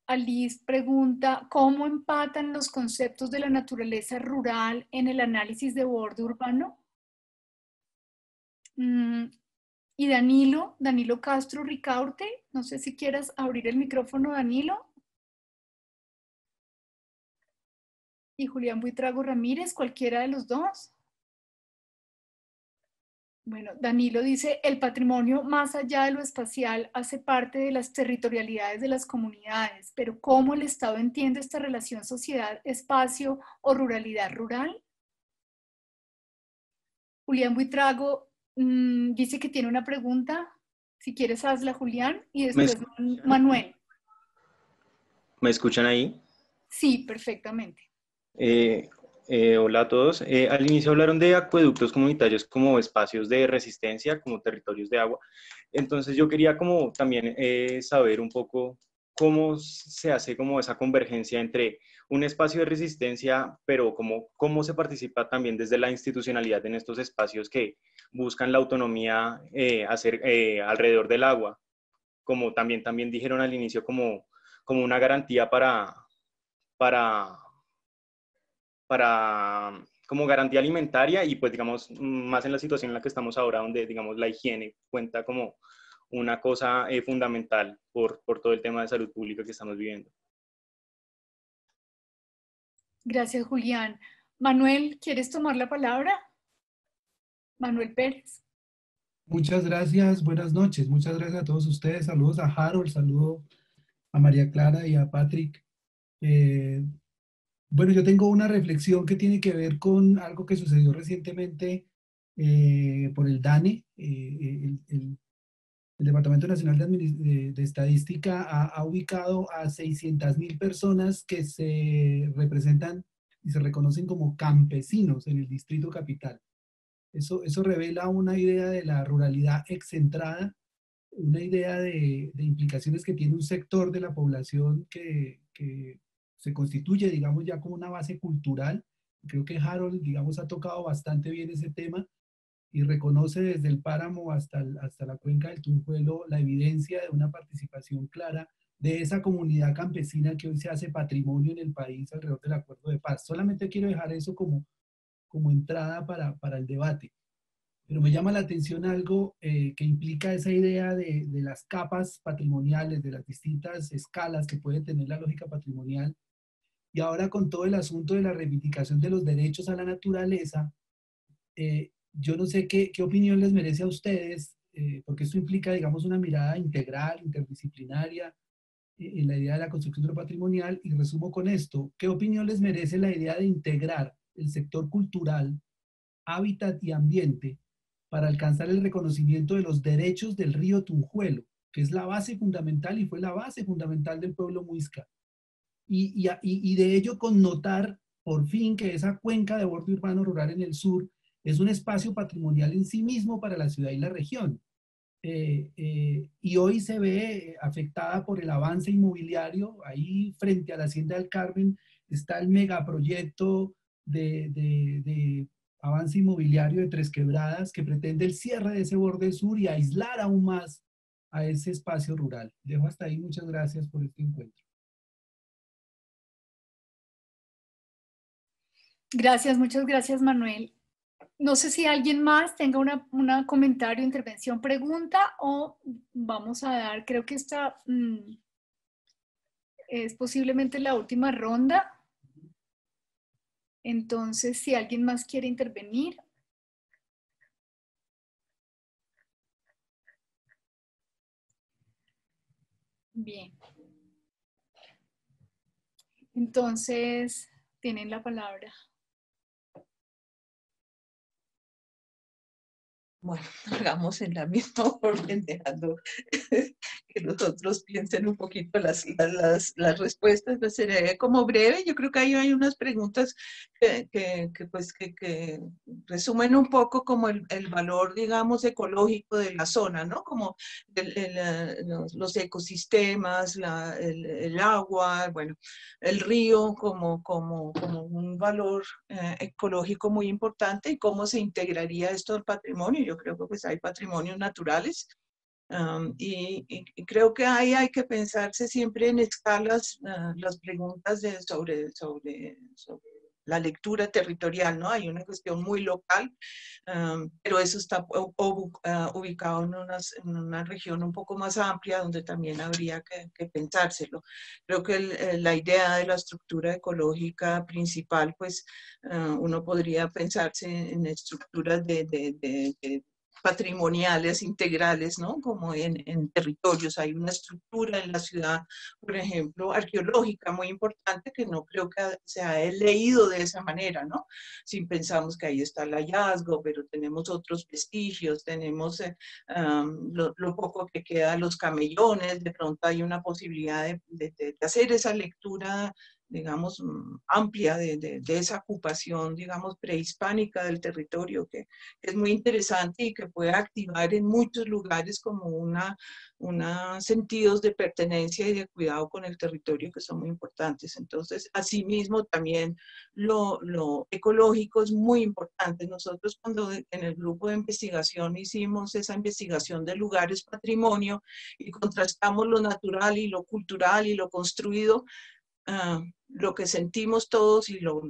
Alice pregunta, ¿cómo empatan los conceptos de la naturaleza rural en el análisis de borde urbano? Y Danilo Castro Ricaurte, no sé si quieras abrir el micrófono, Danilo. Y Julián Buitrago Ramírez, cualquiera de los dos. Bueno, Danilo dice, el patrimonio más allá de lo espacial hace parte de las territorialidades de las comunidades, pero ¿cómo el Estado entiende esta relación sociedad-espacio o ruralidad-rural? Julián Buitrago dice que tiene una pregunta. Si quieres, hazla, Julián, y después Manuel. ¿Me escuchan ahí? Sí, perfectamente. Hola a todos. Al inicio hablaron de acueductos comunitarios como espacios de resistencia, como territorios de agua. Entonces yo quería como también saber un poco cómo se hace como esa convergencia entre un espacio de resistencia, pero cómo se participa también desde la institucionalidad en estos espacios que buscan la autonomía alrededor del agua, como también dijeron al inicio como una garantía para como garantía alimentaria y pues digamos más en la situación en la que estamos ahora donde digamos la higiene cuenta como una cosa fundamental por todo el tema de salud pública que estamos viviendo. Gracias, Julián. Manuel, ¿quieres tomar la palabra? Manuel Pérez. Muchas gracias, buenas noches. Muchas gracias a todos ustedes. Saludos a Harold, saludo a María Clara y a Patrick. Bueno, yo tengo una reflexión que tiene que ver con algo que sucedió recientemente por el DANE. El Departamento Nacional de Estadística ha ubicado a 600.000 personas que se representan y se reconocen como campesinos en el Distrito Capital. Eso revela una idea de la ruralidad excentrada, una idea de implicaciones que tiene un sector de la población que se constituye, digamos, ya como una base cultural. Creo que Harold, digamos, ha tocado bastante bien ese tema y reconoce desde el páramo hasta la cuenca del Tunjuelo la evidencia de una participación clara de esa comunidad campesina que hoy se hace patrimonio en el país alrededor del Acuerdo de Paz. Solamente quiero dejar eso como entrada para el debate. Pero me llama la atención algo que implica esa idea de las capas patrimoniales, de las distintas escalas que puede tener la lógica patrimonial. Y ahora con todo el asunto de la reivindicación de los derechos a la naturaleza, yo no sé qué opinión les merece a ustedes, porque esto implica, digamos, una mirada integral, interdisciplinaria, en la idea de la construcción de lo patrimonial. Y resumo con esto, ¿qué opinión les merece la idea de integrar el sector cultural, hábitat y ambiente para alcanzar el reconocimiento de los derechos del río Tunjuelo, que es la base fundamental y fue la base fundamental del pueblo muisca? Y de ello connotar por fin que esa cuenca de borde urbano rural en el sur es un espacio patrimonial en sí mismo para la ciudad y la región. Y hoy se ve afectada por el avance inmobiliario. Ahí frente a la Hacienda del Carmen está el megaproyecto de avance inmobiliario de Tres Quebradas que pretende el cierre de ese borde sur y aislar aún más a ese espacio rural. Dejo hasta ahí. Muchas gracias por este encuentro. Gracias, muchas gracias, Manuel. No sé si alguien más tenga una comentario, intervención, pregunta, o vamos a dar, creo que esta es posiblemente la última ronda. Entonces, si alguien más quiere intervenir. Bien. Entonces, tienen la palabra. Bueno, hagamos en la misma orden, dejando que los otros piensen un poquito las respuestas. Pues seré como breve. Yo creo que ahí hay unas preguntas que resumen un poco como el valor, digamos, ecológico de la zona, ¿no? Como los ecosistemas, el agua, bueno, el río como un valor ecológico muy importante, y cómo se integraría esto al patrimonio. Yo creo que pues hay patrimonios naturales, y creo que ahí hay que pensarse siempre en escalas, las preguntas sobre la lectura territorial, ¿no? Hay una cuestión muy local, pero eso está ubicado en una región un poco más amplia, donde también habría que pensárselo. Creo que la idea de la estructura ecológica principal, pues uno podría pensarse en estructuras de patrimoniales integrales, ¿no? Como en territorios. Hay una estructura en la ciudad, por ejemplo, arqueológica muy importante, que no creo que se ha leído de esa manera, ¿no? Si pensamos que ahí está el hallazgo, pero tenemos otros vestigios, tenemos lo poco que queda, los camellones. De pronto hay una posibilidad de hacer esa lectura, digamos, amplia de esa ocupación, digamos, prehispánica del territorio, que es muy interesante y que puede activar en muchos lugares como sentidos de pertenencia y de cuidado con el territorio, que son muy importantes. Entonces, asimismo, también lo ecológico es muy importante. Nosotros, cuando en el grupo de investigación hicimos esa investigación de lugares patrimonio y contrastamos lo natural y lo cultural y lo construido, lo que sentimos todos, y lo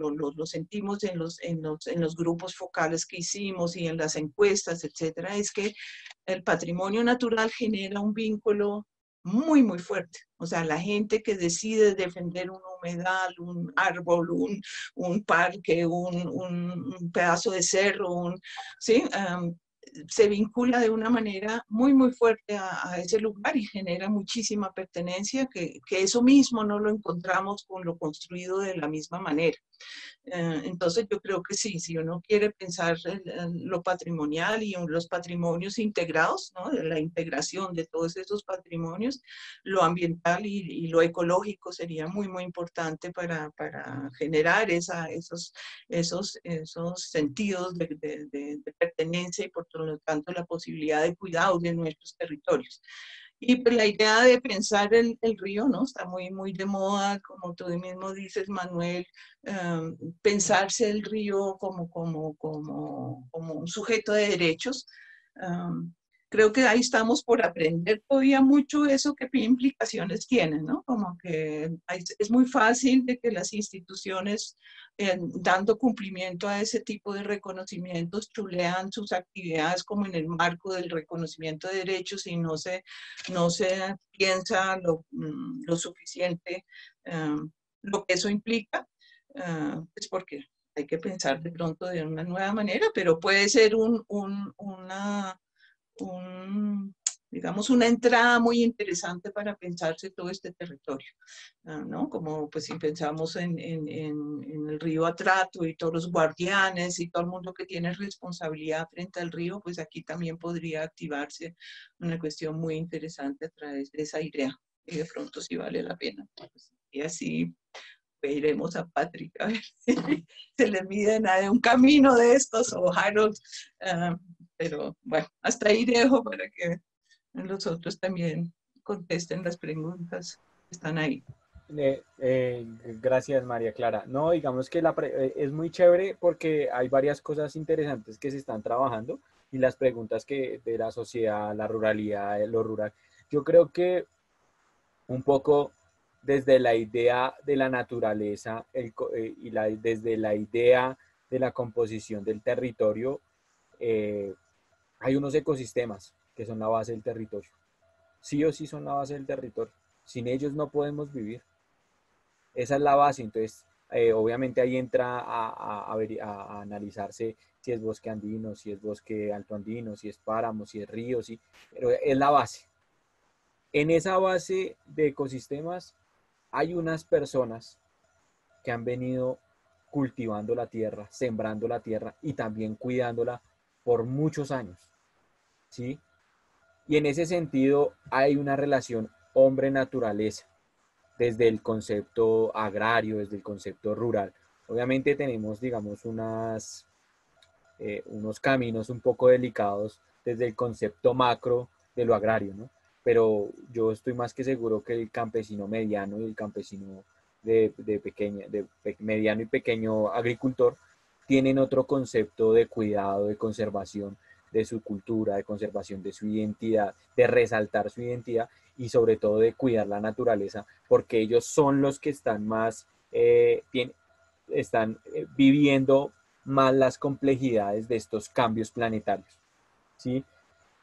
sentimos en los grupos focales que hicimos y en las encuestas, etcétera, es que el patrimonio natural genera un vínculo muy, muy fuerte. O sea, la gente que decide defender un humedal, un árbol, un parque, un pedazo de cerro, ¿sí? Se vincula de una manera muy, muy fuerte a ese lugar y genera muchísima pertenencia, que eso mismo no lo encontramos con lo construido de la misma manera. Entonces yo creo que sí, si uno quiere pensar en lo patrimonial y en los patrimonios integrados, ¿no? La integración de todos esos patrimonios, lo ambiental y lo ecológico sería muy, muy importante para generar esos sentidos de pertenencia, y por lo tanto la posibilidad de cuidado de nuestros territorios. Y pues la idea de pensar el río, ¿no? Está muy, muy de moda, como tú mismo dices, Manuel, pensarse el río como un sujeto de derechos. Creo que ahí estamos por aprender todavía mucho eso, qué implicaciones tiene, ¿no? Como que es muy fácil de que las instituciones, dando cumplimiento a ese tipo de reconocimientos, chulean sus actividades como en el marco del reconocimiento de derechos, y no se piensa lo suficiente lo que eso implica, pues porque hay que pensar de pronto de una nueva manera, pero puede ser digamos, una entrada muy interesante para pensarse todo este territorio, ¿no? Como pues si pensamos en el río Atrato y todos los guardianes y todo el mundo que tiene responsabilidad frente al río, pues aquí también podría activarse una cuestión muy interesante a través de esa idea, y de pronto sí vale la pena. Pues, y así iremos a Patrick a ver si se le miden a un camino de estos, o Harold, pero bueno, hasta ahí dejo para que los otros también contesten las preguntas que están ahí. Gracias, María Clara. No, digamos que es muy chévere porque hay varias cosas interesantes que se están trabajando, y las preguntas de la sociedad, la ruralidad, lo rural. Yo creo que un poco desde la idea de la naturaleza desde la idea de la composición del territorio, hay unos ecosistemas que son la base del territorio. Sí o sí son la base del territorio. Sin ellos no podemos vivir. Esa es la base. Entonces, Obviamente ahí entra a analizarse si es bosque andino, si es bosque alto andino, si es páramo, si es río, sí, pero es la base. En esa base de ecosistemas hay unas personas que han venido cultivando la tierra, sembrando la tierra y también cuidándola por muchos años, ¿sí? Y en ese sentido hay una relación hombre-naturaleza, desde el concepto agrario, desde el concepto rural. Obviamente tenemos, digamos, unos caminos un poco delicados desde el concepto macro de lo agrario, ¿no? Pero yo estoy más que seguro que el campesino mediano y el campesino de mediano y pequeño agricultor tienen otro concepto de cuidado, de conservación de su cultura, de conservación de su identidad, de resaltar su identidad y sobre todo de cuidar la naturaleza, porque ellos son los que están más, están viviendo más las complejidades de estos cambios planetarios, ¿sí?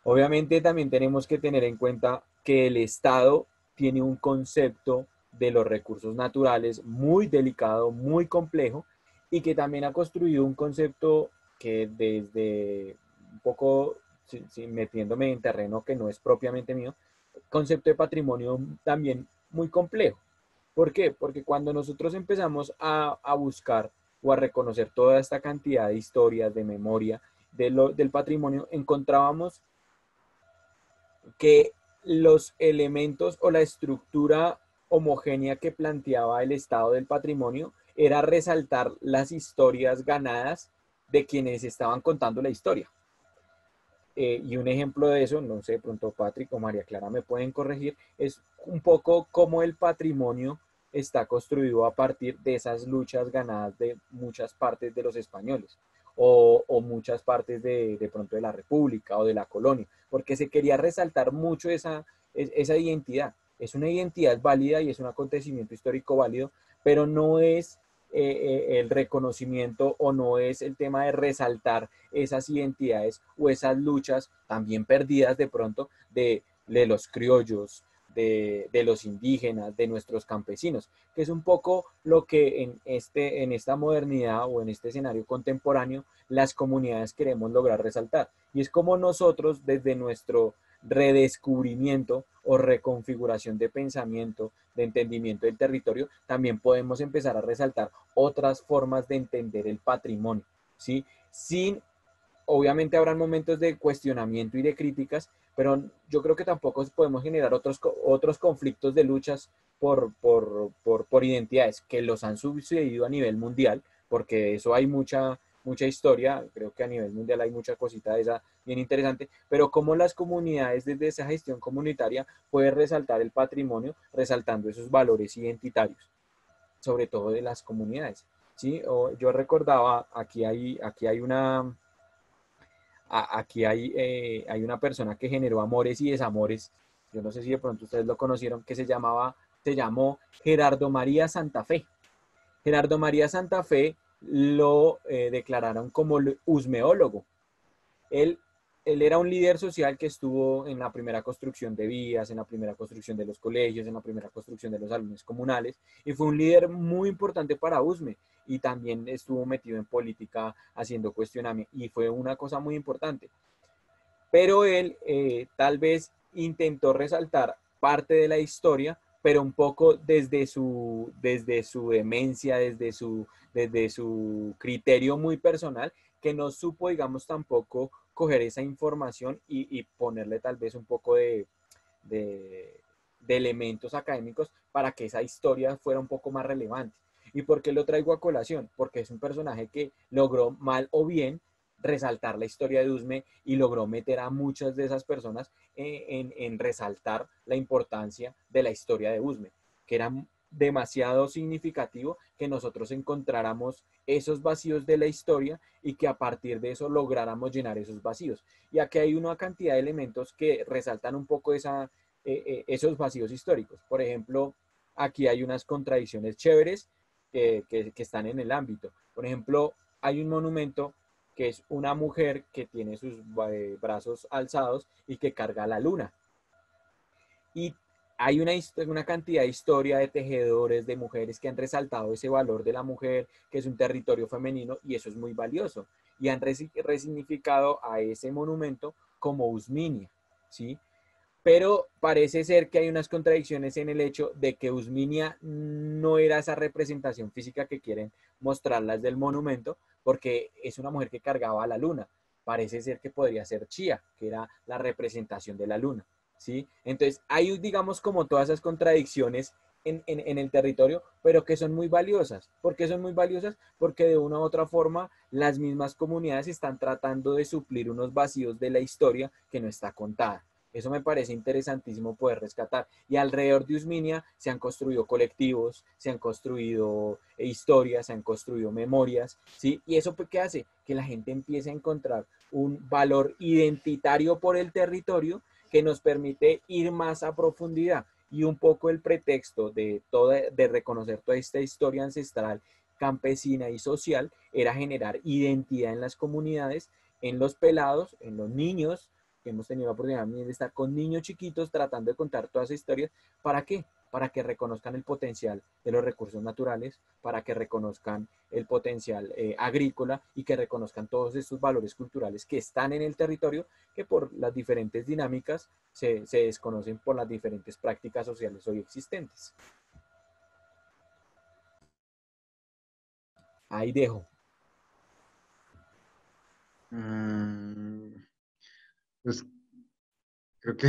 Obviamente también tenemos que tener en cuenta que el Estado tiene un concepto de los recursos naturales muy delicado, muy complejo, y que también ha construido un concepto que desde un poco, metiéndome en terreno que no es propiamente mío, concepto de patrimonio también muy complejo. ¿Por qué? Porque cuando nosotros empezamos a buscar o a reconocer toda esta cantidad de historias, de memoria, del patrimonio, encontrábamos que los elementos o la estructura homogénea que planteaba el estado del patrimonio era resaltar las historias ganadas de quienes estaban contando la historia. Y un ejemplo de eso, no sé, pronto Patrick o María Clara me pueden corregir, es un poco cómo el patrimonio está construido a partir de esas luchas ganadas de muchas partes de los españoles o muchas partes de pronto de la República o de la colonia, porque se quería resaltar mucho esa identidad. Es una identidad válida y es un acontecimiento histórico válido, pero no es el reconocimiento o no es el tema de resaltar esas identidades o esas luchas también perdidas de pronto de los criollos, de los indígenas, de nuestros campesinos, que es un poco lo que en esta modernidad o en este escenario contemporáneo las comunidades queremos lograr resaltar. Y es como nosotros desde nuestro redescubrimiento o reconfiguración de pensamiento, de entendimiento del territorio, también podemos empezar a resaltar otras formas de entender el patrimonio, ¿sí? Sin, obviamente habrán momentos de cuestionamiento y de críticas, pero yo creo que tampoco podemos generar otros conflictos de luchas por identidades que los han sucedido a nivel mundial, porque de eso hay mucha historia, creo que a nivel mundial hay mucha cosita de esa bien interesante, pero cómo las comunidades desde esa gestión comunitaria pueden resaltar el patrimonio, resaltando esos valores identitarios, sobre todo de las comunidades, ¿sí? Yo recordaba, aquí hay una hay una persona que generó amores y desamores, yo no sé si de pronto ustedes lo conocieron, que se llamó Gerardo María Santa Fe. Gerardo María Santa Fe lo declararon como usmeólogo. Él era un líder social que estuvo en la primera construcción de vías, en la primera construcción de los colegios, en la primera construcción de los salones comunales, y fue un líder muy importante para USME, y también estuvo metido en política haciendo cuestionamiento, y fue una cosa muy importante. Pero él tal vez intentó resaltar parte de la historia, pero un poco desde su demencia, desde su criterio muy personal, que no supo, digamos, tampoco coger esa información y ponerle tal vez un poco de elementos académicos para que esa historia fuera un poco más relevante. ¿Y por qué lo traigo a colación? Porque es un personaje que logró, mal o bien, resaltar la historia de USME y logró meter a muchas de esas personas en resaltar la importancia de la historia de USME, que era demasiado significativo que nosotros encontráramos esos vacíos de la historia y que a partir de eso lográramos llenar esos vacíos. Y aquí hay una cantidad de elementos que resaltan un poco esos vacíos históricos. Por ejemplo, aquí hay unas contradicciones chéveres que están en el ámbito. Por ejemplo, hay un monumento que es una mujer que tiene sus brazos alzados y que carga la luna. Y hay una cantidad de historia de tejedores, de mujeres que han resaltado ese valor de la mujer, que es un territorio femenino, y eso es muy valioso. Y han resignificado a ese monumento como Usminia, ¿sí? Pero parece ser que hay unas contradicciones en el hecho de que Usminia no era esa representación física que quieren mostrarlas del monumento, porque es una mujer que cargaba a la luna. Parece ser que podría ser Chía, que era la representación de la luna, ¿sí? Entonces hay, digamos, como todas esas contradicciones en el territorio, pero que son muy valiosas. ¿Por qué son muy valiosas? Porque de una u otra forma las mismas comunidades están tratando de suplir unos vacíos de la historia que no está contada. Eso me parece interesantísimo poder rescatar. Y alrededor de Usminia se han construido colectivos, se han construido historias, se han construido memorias, ¿sí? Y eso, ¿qué hace? Que la gente empiece a encontrar un valor identitario por el territorio que nos permite ir más a profundidad. Y un poco el pretexto de reconocer toda esta historia ancestral, campesina y social, era generar identidad en las comunidades, en los pelados, en los niños, que hemos tenido la oportunidad de estar con niños chiquitos tratando de contar todas esas historias. ¿Para qué? Para que reconozcan el potencial de los recursos naturales, para que reconozcan el potencial agrícola y que reconozcan todos estos valores culturales que están en el territorio, que por las diferentes dinámicas se desconocen por las diferentes prácticas sociales hoy existentes. Ahí dejo. Pues creo que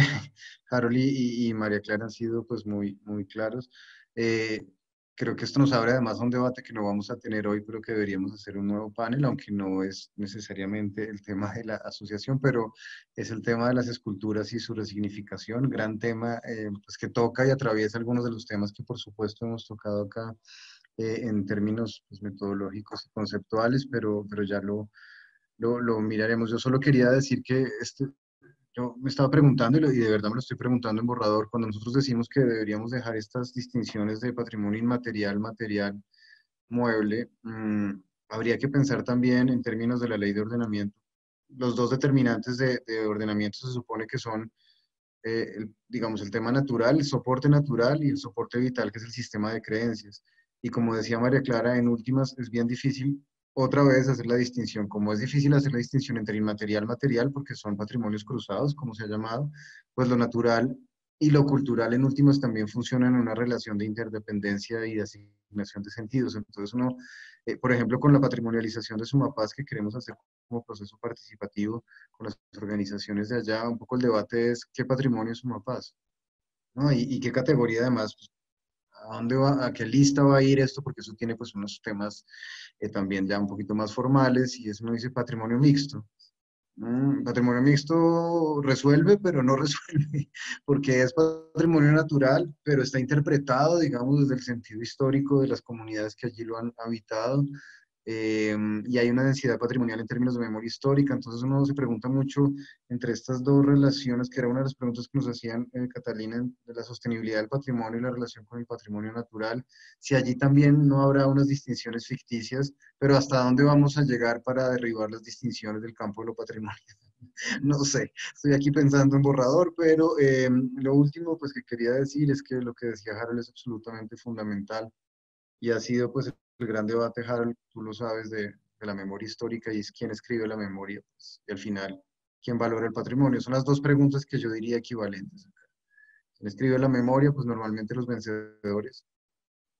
Harold y María Clara han sido pues muy claros. Creo que esto nos abre además a un debate que no vamos a tener hoy, pero que deberíamos hacer un nuevo panel, aunque no es necesariamente el tema de la asociación, pero es el tema de las esculturas y su resignificación, gran tema pues que toca y atraviesa algunos de los temas que por supuesto hemos tocado acá en términos pues, metodológicos y conceptuales, pero ya lo miraremos. Yo solo quería decir que yo me estaba preguntando, y de verdad me lo estoy preguntando en borrador, cuando nosotros decimos que deberíamos dejar estas distinciones de patrimonio inmaterial, material, mueble, habría que pensar también en términos de la ley de ordenamiento. Los dos determinantes de ordenamiento se supone que son, digamos, el tema natural, el soporte natural y el soporte vital, que es el sistema de creencias. Y como decía María Clara, en últimas es bien difícil otra vez hacer la distinción. Como es difícil hacer la distinción entre inmaterial y material, porque son patrimonios cruzados, como se ha llamado, pues lo natural y lo cultural en últimas también funcionan en una relación de interdependencia y de asignación de sentidos. Entonces uno, por ejemplo, con la patrimonialización de Sumapaz que queremos hacer como proceso participativo con las organizaciones de allá, un poco el debate es qué patrimonio es Sumapaz, ¿no? Y qué categoría además, pues, a dónde va, a qué lista va a ir esto, porque eso tiene pues unos temas también ya un poquito más formales, y eso uno dice patrimonio mixto. Patrimonio mixto resuelve, pero no resuelve, porque es patrimonio natural, pero está interpretado, digamos, desde el sentido histórico de las comunidades que allí lo han habitado, y hay una densidad patrimonial en términos de memoria histórica. Entonces uno se pregunta mucho entre estas dos relaciones, que era una de las preguntas que nos hacían Catalina, de la sostenibilidad del patrimonio y la relación con el patrimonio natural, si allí también no habrá unas distinciones ficticias, pero hasta dónde vamos a llegar para derribar las distinciones del campo de lo patrimonial. No sé, estoy aquí pensando en borrador, pero lo último pues que quería decir es que lo que decía Harold es absolutamente fundamental, y ha sido pues el gran debate, Harold, tú lo sabes, de la memoria histórica, y es quién escribe la memoria, pues, y al final, quién valora el patrimonio. Son las dos preguntas que yo diría equivalentes. ¿Quién escribe la memoria? Pues normalmente los vencedores.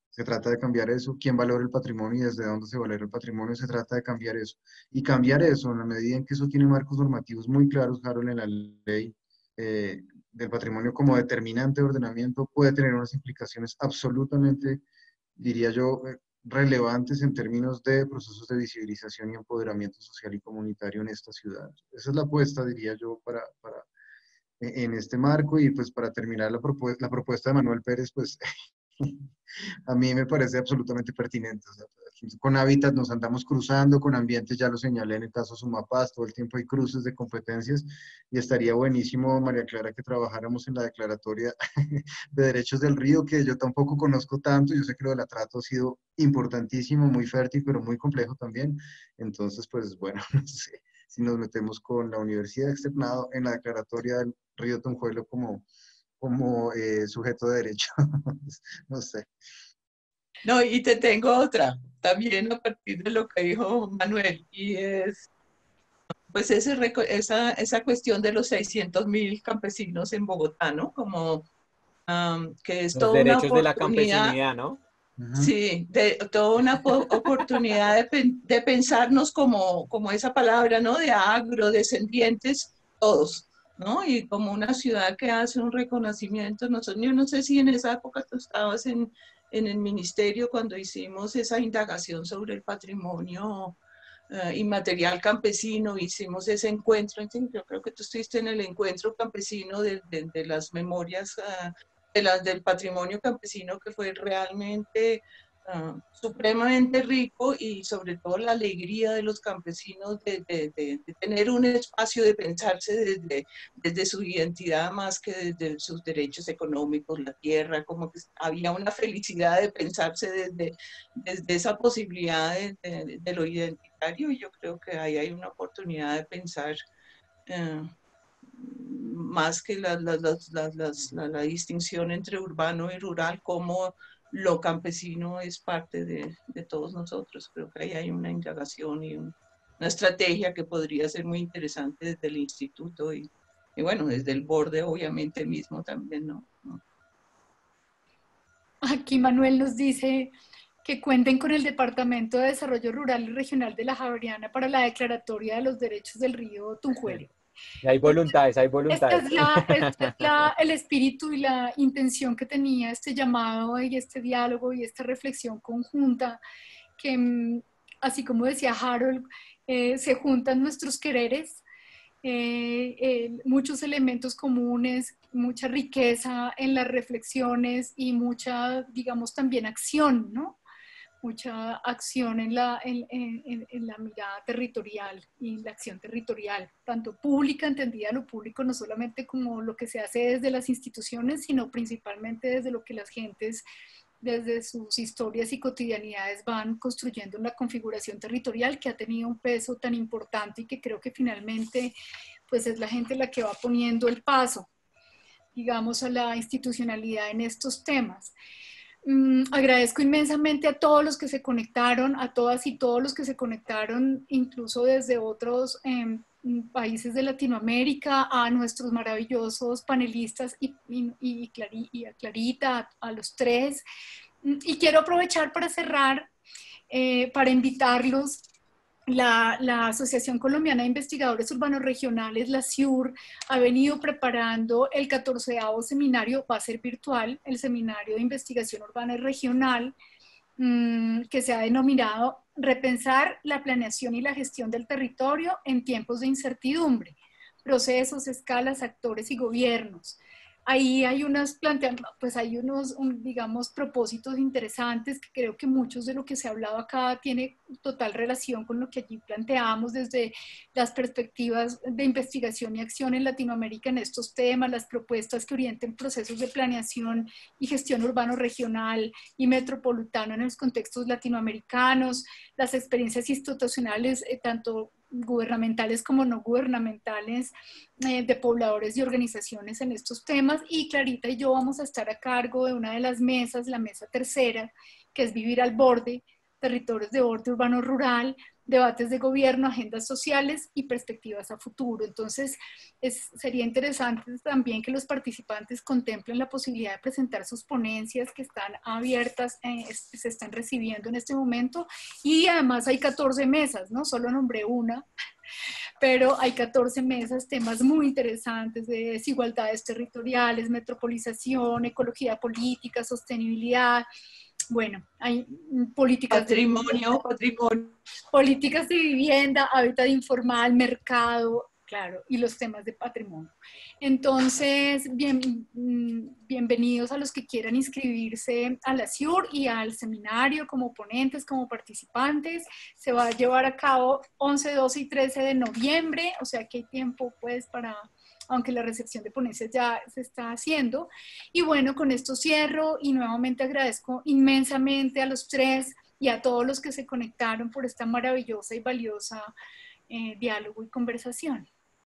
Se trata de cambiar eso. ¿Quién valora el patrimonio y desde dónde se valora el patrimonio? Se trata de cambiar eso. Y cambiar eso en la medida en que eso tiene marcos normativos muy claros, Harold, en la ley del patrimonio como determinante de ordenamiento, puede tener unas implicaciones absolutamente, diría yo, relevantes en términos de procesos de visibilización y empoderamiento social y comunitario en esta ciudad. Esa es la apuesta, diría yo, en este marco. Y pues para terminar la propuesta de Manuel Pérez, pues a mí me parece absolutamente pertinente. O sea, con hábitat nos andamos cruzando, con ambientes ya lo señalé en el caso Sumapaz, todo el tiempo hay cruces de competencias, y estaría buenísimo, María Clara, que trabajáramos en la declaratoria de derechos del río, que yo tampoco conozco tanto. Yo sé que lo del atrato ha sido importantísimo, muy fértil, pero muy complejo también. Entonces, pues bueno, no sé si nos metemos con la Universidad Externado en la declaratoria del río Tonjuelo como como sujeto de derecho. No sé. No, y te tengo otra, también a partir de lo que dijo Manuel, y es pues esa cuestión de los 600.000 campesinos en Bogotá, ¿no? Como que es Los toda una derechos de la oportunidad, campesinidad, ¿no? sí, toda una oportunidad de pensarnos como esa palabra, ¿no? De agrodescendientes, todos, ¿no? Y como una ciudad que hace un reconocimiento. Yo no sé si en esa época tú estabas en el ministerio cuando hicimos esa indagación sobre el patrimonio inmaterial campesino, hicimos ese encuentro. Yo creo que tú estuviste en el encuentro campesino de las memorias del patrimonio campesino, que fue realmente supremamente rico, y sobre todo la alegría de los campesinos de tener un espacio de pensarse desde su identidad más que desde sus derechos económicos, la tierra, como que había una felicidad de pensarse desde esa posibilidad de lo identitario, y yo creo que ahí hay una oportunidad de pensar más que la distinción entre urbano y rural, como lo campesino es parte de todos nosotros. Creo que ahí hay una indagación y una estrategia que podría ser muy interesante desde el instituto y bueno, desde el borde obviamente mismo también, ¿no? Aquí Manuel nos dice que cuenten con el Departamento de Desarrollo Rural y Regional de la Javeriana para la declaratoria de los derechos del río Tunjuelo. Y hay voluntades, hay Este voluntades. es el espíritu y la intención que tenía este llamado y este diálogo y esta reflexión conjunta, que así como decía Harold, se juntan nuestros quereres, muchos elementos comunes, mucha riqueza en las reflexiones y mucha, digamos, también acción, ¿no? Mucha acción en la mirada territorial y en la acción territorial, tanto pública, entendida lo público no solamente como lo que se hace desde las instituciones, sino principalmente desde lo que las gentes, desde sus historias y cotidianidades, van construyendo en la configuración territorial, que ha tenido un peso tan importante y que creo que finalmente pues es la gente la que va poniendo el paso, digamos, a la institucionalidad en estos temas. Agradezco inmensamente a todos los que se conectaron, a todas y todos los que se conectaron, incluso desde otros países de Latinoamérica, a nuestros maravillosos panelistas y a Clarita, a los tres. Y quiero aprovechar para cerrar, para invitarlos. La Asociación Colombiana de Investigadores Urbanos Regionales, la ASIUR, ha venido preparando el 14º seminario, va a ser virtual, el Seminario de Investigación Urbana y Regional, que se ha denominado Repensar la planeación y la gestión del territorio en tiempos de incertidumbre, procesos, escalas, actores y gobiernos. Ahí hay digamos, propósitos interesantes, que creo que muchos de lo que se ha hablado acá tiene total relación con lo que allí planteamos desde las perspectivas de investigación y acción en Latinoamérica en estos temas, las propuestas que orienten procesos de planeación y gestión urbano regional y metropolitano en los contextos latinoamericanos, las experiencias institucionales, tanto gubernamentales como no gubernamentales, de pobladores y organizaciones en estos temas. Y Clarita y yo vamos a estar a cargo de una de las mesas, la mesa tercera, que es Vivir al Borde, territorios de borde urbano rural, debates de gobierno, agendas sociales y perspectivas a futuro. Entonces, sería interesante también que los participantes contemplen la posibilidad de presentar sus ponencias, que están abiertas, se están recibiendo en este momento, y además hay 14 mesas, ¿no? Solo nombré una, pero hay 14 mesas, temas muy interesantes de desigualdades territoriales, metropolización, ecología política, sostenibilidad. Bueno, hay políticas patrimonio, políticas de vivienda, hábitat informal, mercado, claro, y los temas de patrimonio. Entonces, bienvenidos a los que quieran inscribirse a la ASIUR y al seminario como ponentes, como participantes. Se va a llevar a cabo 11, 12 y 13 de noviembre, o sea que hay tiempo pues para, aunque la recepción de ponencias ya se está haciendo. Y bueno, con esto cierro y nuevamente agradezco inmensamente a los tres y a todos los que se conectaron por esta maravillosa y valiosa diálogo y conversación.